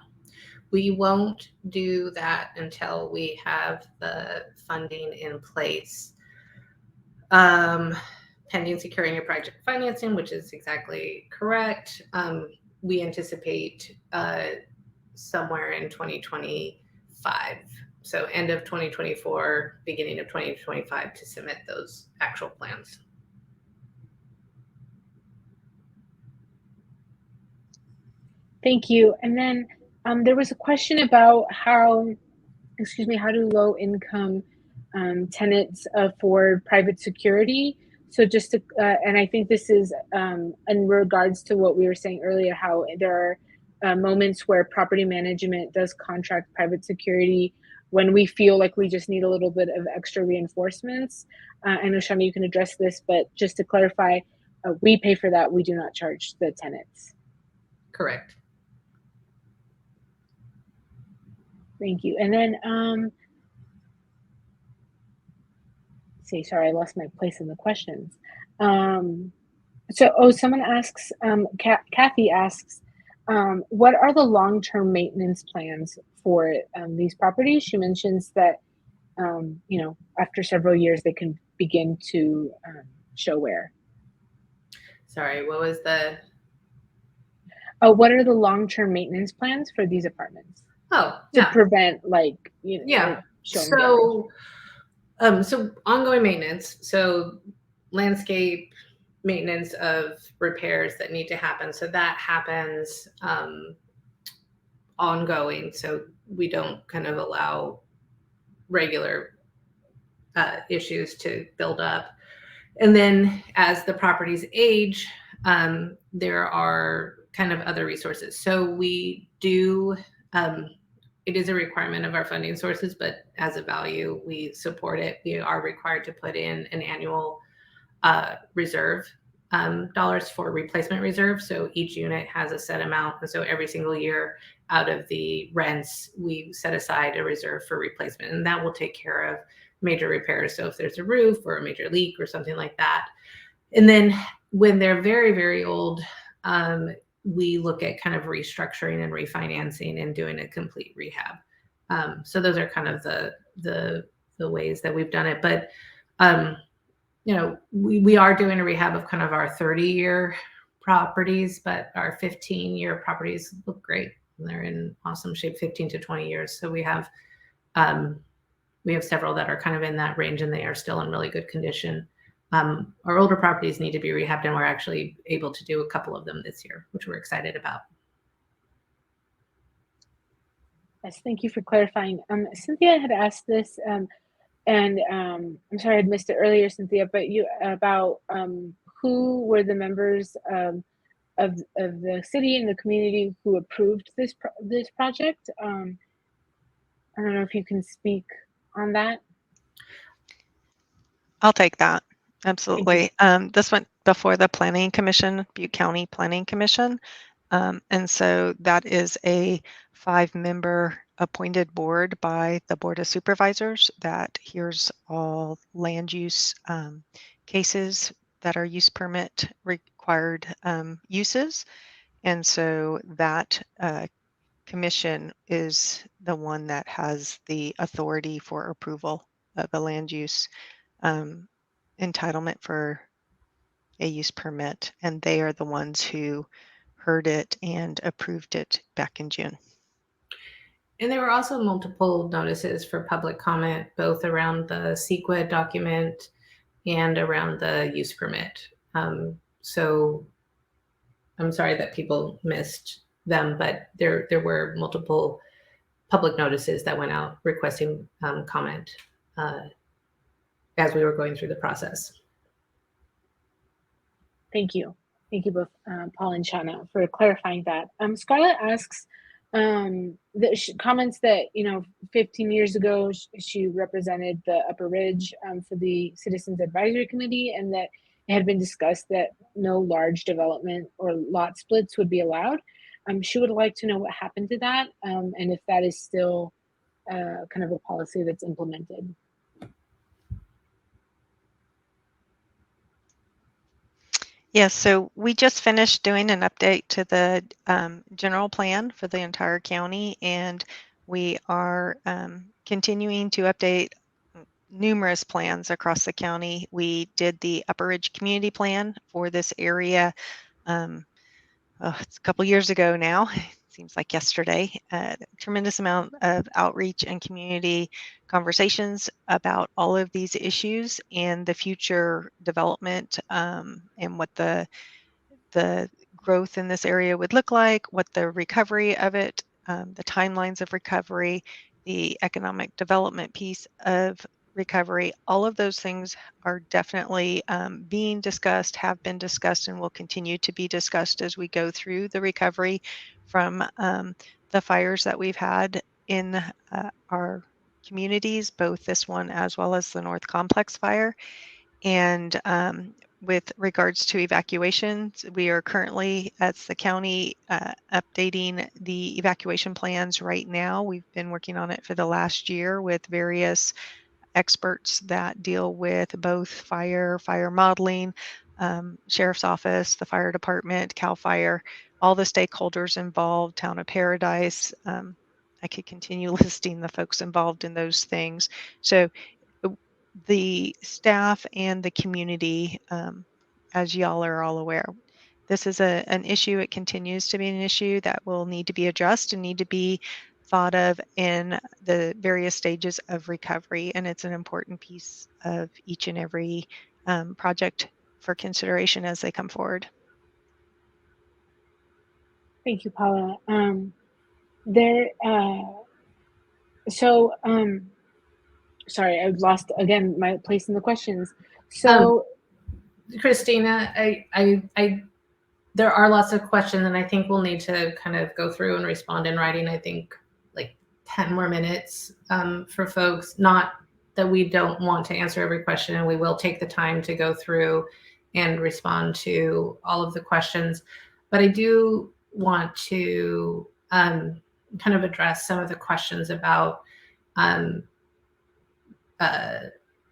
Speaker 2: We won't do that until we have the funding in place. Pending securing your project financing, which is exactly correct. We anticipate somewhere in 2025. So end of 2024, beginning of 2025 to submit those actual plans.
Speaker 1: Thank you. And then there was a question about how do low income tenants afford private security? So just to, and I think this is in regards to what we were saying earlier, how there are moments where property management does contract private security when we feel like we just need a little bit of extra reinforcements. I know, Shauna, you can address this, but just to clarify, we pay for that. We do not charge the tenants.
Speaker 2: Correct.
Speaker 1: Thank you. And then, sorry, I lost my place in the questions. Someone asks, Kathy asks, what are the long-term maintenance plans for these properties? She mentions that after several years, they can begin to show wear.
Speaker 2: Sorry, what was the?
Speaker 1: What are the long-term maintenance plans for these apartments?
Speaker 2: Oh,
Speaker 1: to
Speaker 2: yeah.
Speaker 1: prevent
Speaker 2: Yeah.
Speaker 1: showing damage.
Speaker 2: So ongoing maintenance. So landscape maintenance of repairs that need to happen. So that happens ongoing. So we don't kind of allow regular issues to build up. And then as the properties age, there are kind of other resources. So we do, it is a requirement of our funding sources, but as a value, we support it. We are required to put in an annual reserve dollars for replacement reserve. So each unit has a set amount. And so every single year out of the rents, we set aside a reserve for replacement, and that will take care of major repairs. So if there's a roof or a major leak or something like that. And then when they're very, very old, we look at kind of restructuring and refinancing and doing a complete rehab. So those are kind of the ways that we've done it. But we are doing a rehab of kind of our 30-year properties, but our 15-year properties look great. They're in awesome shape, 15 to 20 years. So we have several that are kind of in that range, and they are still in really good condition. Our older properties need to be rehabbed, and we're actually able to do a couple of them this year, which we're excited about.
Speaker 1: Yes, thank you for clarifying. Cynthia had asked this, and I'm sorry I missed it earlier, Cynthia, but you about who were the members of the city and the community who approved this project. I don't know if you can speak on that.
Speaker 6: I'll take that. Absolutely. This went before the Planning Commission, Butte County Planning Commission. And so that is a 5-member appointed board by the Board of Supervisors that hears all land use cases that are use permit required uses. And so that commission is the one that has the authority for approval of a land use entitlement for a use permit, and they are the ones who heard it and approved it back in June.
Speaker 2: And there were also multiple notices for public comment, both around the CEQA document and around the use permit. So I'm sorry that people missed them, but there were multiple public notices that went out requesting comment as we were going through the process.
Speaker 1: Thank you. Thank you both, Paul and Shauna, for clarifying that. Scarlett asks, comments that, 15 years ago, she represented the Upper Ridge for the Citizens Advisory Committee, and that it had been discussed that no large development or lot splits would be allowed. She would like to know what happened to that, and if that is still kind of a policy that's implemented.
Speaker 6: Yes, so we just finished doing an update to the general plan for the entire county, and we are continuing to update numerous plans across the county. We did the Upper Ridge Community Plan for this area. It's a couple years ago now. Seems like yesterday. Tremendous amount of outreach and community conversations about all of these issues and the future development and what the growth in this area would look like, what the recovery of it, the timelines of recovery, the economic development piece of recovery. All of those things are definitely being discussed, have been discussed, and will continue to be discussed as we go through the recovery from the fires that we've had in our communities, both this one as well as the North Complex fire. And with regards to evacuations, we are currently, as the county, updating the evacuation plans right now. We've been working on it for the last year with various experts that deal with both fire modeling, sheriff's office, the fire department, CAL FIRE, all the stakeholders involved, Town of Paradise, I could continue listing the folks involved in those things. So the staff and the community, as y'all are all aware, this is an issue. It continues to be an issue that will need to be addressed and need to be thought of in the various stages of recovery. And it's an important piece of each and every project for consideration as they come forward.
Speaker 1: Thank you, Paula. Sorry, I've lost again my place in the questions. So,
Speaker 2: Christina, I there are lots of questions, and I think we'll need to kind of go through and respond in writing. I think like 10 more minutes for folks. Not that we don't want to answer every question, and we will take the time to go through and respond to all of the questions. But I do want to kind of address some of the questions about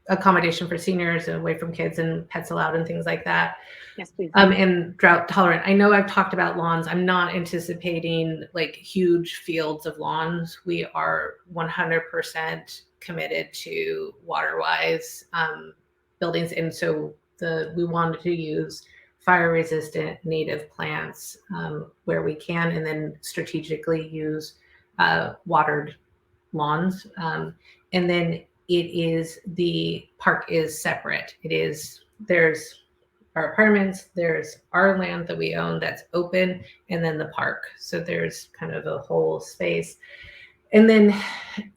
Speaker 2: accommodation for seniors away from kids and pets allowed and things like that.
Speaker 1: yes, please.
Speaker 2: And drought tolerant. I know I've talked about lawns. I'm not anticipating like huge fields of lawns. We are 100% committed to water-wise buildings. And so we wanted to use fire-resistant native plants where we can, and then strategically use watered lawns. And then the park is separate. There's our apartments, there's our land that we own that's open, and then the park. So there's kind of a whole space. And then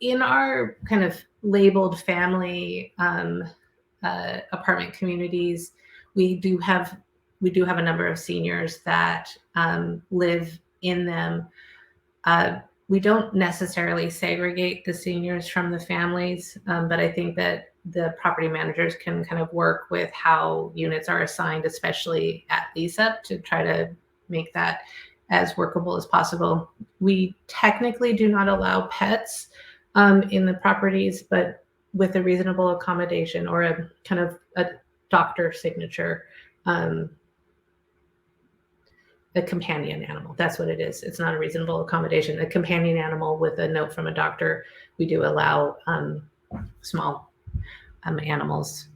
Speaker 2: in our kind of labeled family apartment communities, we do have a number of seniors that live in them. We don't necessarily segregate the seniors from the families, but I think that the property managers can kind of work with how units are assigned, especially at lease up, to try to make that as workable as possible. We technically do not allow pets in the properties, but with a reasonable accommodation or a kind of a doctor signature, a companion animal. That's what it is. It's not a reasonable accommodation. A companion animal with a note from a doctor. We do allow small animals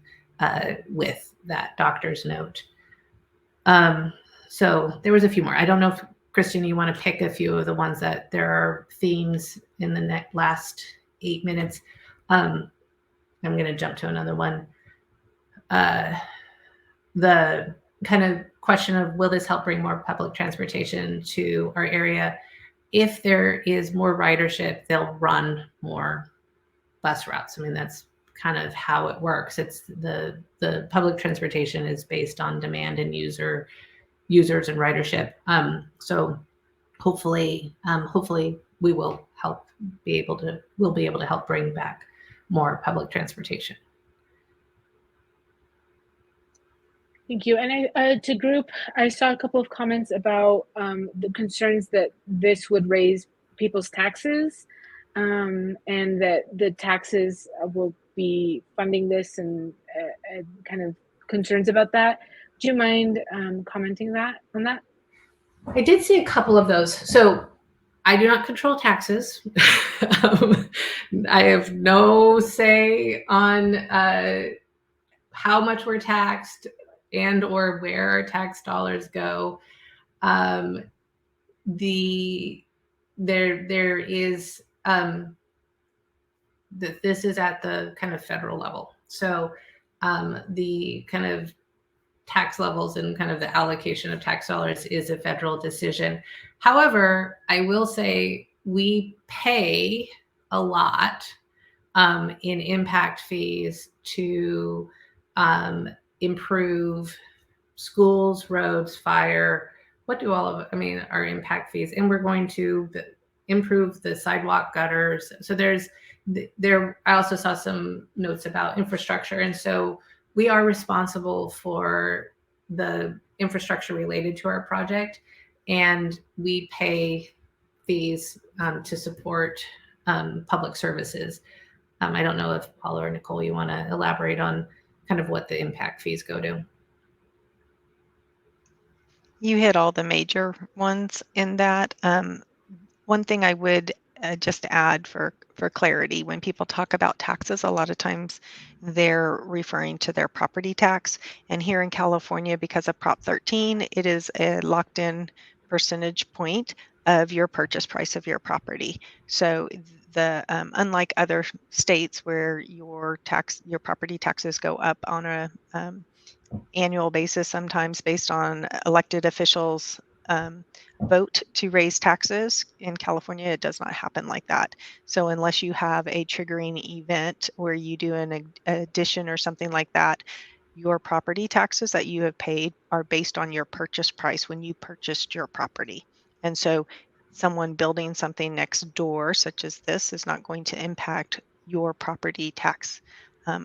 Speaker 2: with that doctor's note. So there was a few more. I don't know if, Christina, you want to pick a few of the ones that there are themes in the last 8 minutes. I'm going to jump to another one. The kind of question of, will this help bring more public transportation to our area? If there is more ridership, they'll run more bus routes. I mean, that's kind of how it works. It's the public transportation is based on demand and users and ridership. So hopefully we will be able to help bring back more public transportation.
Speaker 1: Thank you. And to group, I saw a couple of comments about the concerns that this would raise people's taxes, and that the taxes will be funding this, and kind of concerns about that. Do you mind commenting on that?
Speaker 2: I did see a couple of those. So I do not control taxes. I have no say on how much we're taxed and or where our tax dollars go. There is this is at the kind of federal level. So the kind of tax levels and kind of the allocation of tax dollars is a federal decision. However, I will say we pay a lot in impact fees to improve schools, roads, fire. What do all of our impact fees? And we're going to improve the sidewalk, gutters. So I also saw some notes about infrastructure. And so we are responsible for the infrastructure related to our project, and we pay fees to support public services. I don't know if Paula or Nicole, you want to elaborate on kind of what the impact fees go to.
Speaker 6: You hit all the major ones in that. One thing I would just to add for clarity, when people talk about taxes, a lot of times they're referring to their property tax. And here in California, because of Prop 13, it is a locked-in percentage point of your purchase price of your property. So the unlike other states where your property taxes go up on a annual basis, sometimes based on elected officials' vote to raise taxes. In California, it does not happen like that. So unless you have a triggering event where you do an addition or something like that, your property taxes that you have paid are based on your purchase price when you purchased your property. And so someone building something next door, such as this, is not going to impact your property tax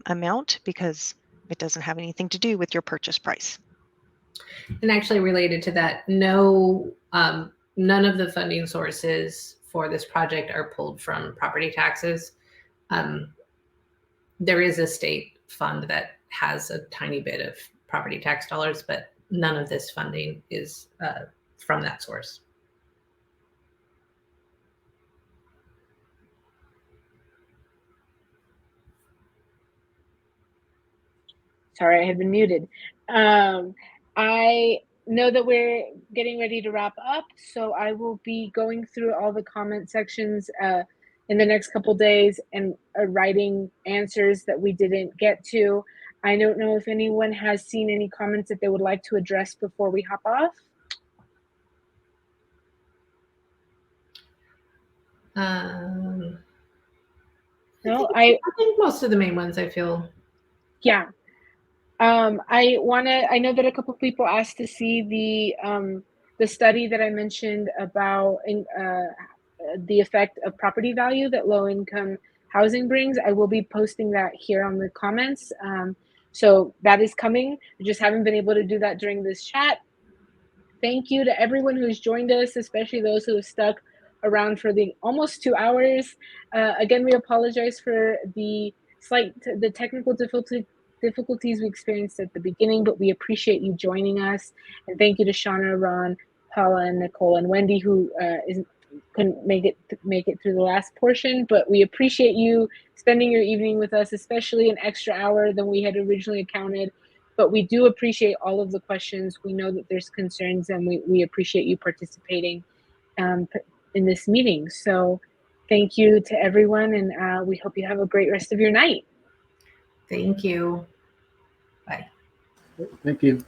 Speaker 6: amount because it doesn't have anything to do with your purchase price.
Speaker 2: And actually related to that, no, none of the funding sources for this project are pulled from property taxes. There is a state fund that has a tiny bit of property tax dollars, but none of this funding is from that source.
Speaker 1: Sorry, I had been muted. I know that we're getting ready to wrap up, so I will be going through all the comment sections in the next couple days and writing answers that we didn't get to. I don't know if anyone has seen any comments that they would like to address before we hop off. No, I
Speaker 2: think most of the main ones I feel.
Speaker 1: Yeah. I know that a couple people asked to see the study that I mentioned about the effect of property value that low income housing brings. I will be posting that here on the comments. So that is coming. I just haven't been able to do that during this chat. Thank you to everyone who's joined us, especially those who have stuck around for the almost 2 hours. Again, we apologize for the technical difficulties we experienced at the beginning, but we appreciate you joining us. And thank you to Shauna, Ron, Paula, and Nicole, and Wendy, who couldn't make it through the last portion. But we appreciate you spending your evening with us, especially an extra hour than we had originally accounted. But we do appreciate all of the questions. We know that there's concerns, and we appreciate you participating in this meeting. So thank you to everyone, and we hope you have a great rest of your night.
Speaker 2: Thank you. Bye.
Speaker 3: Thank you.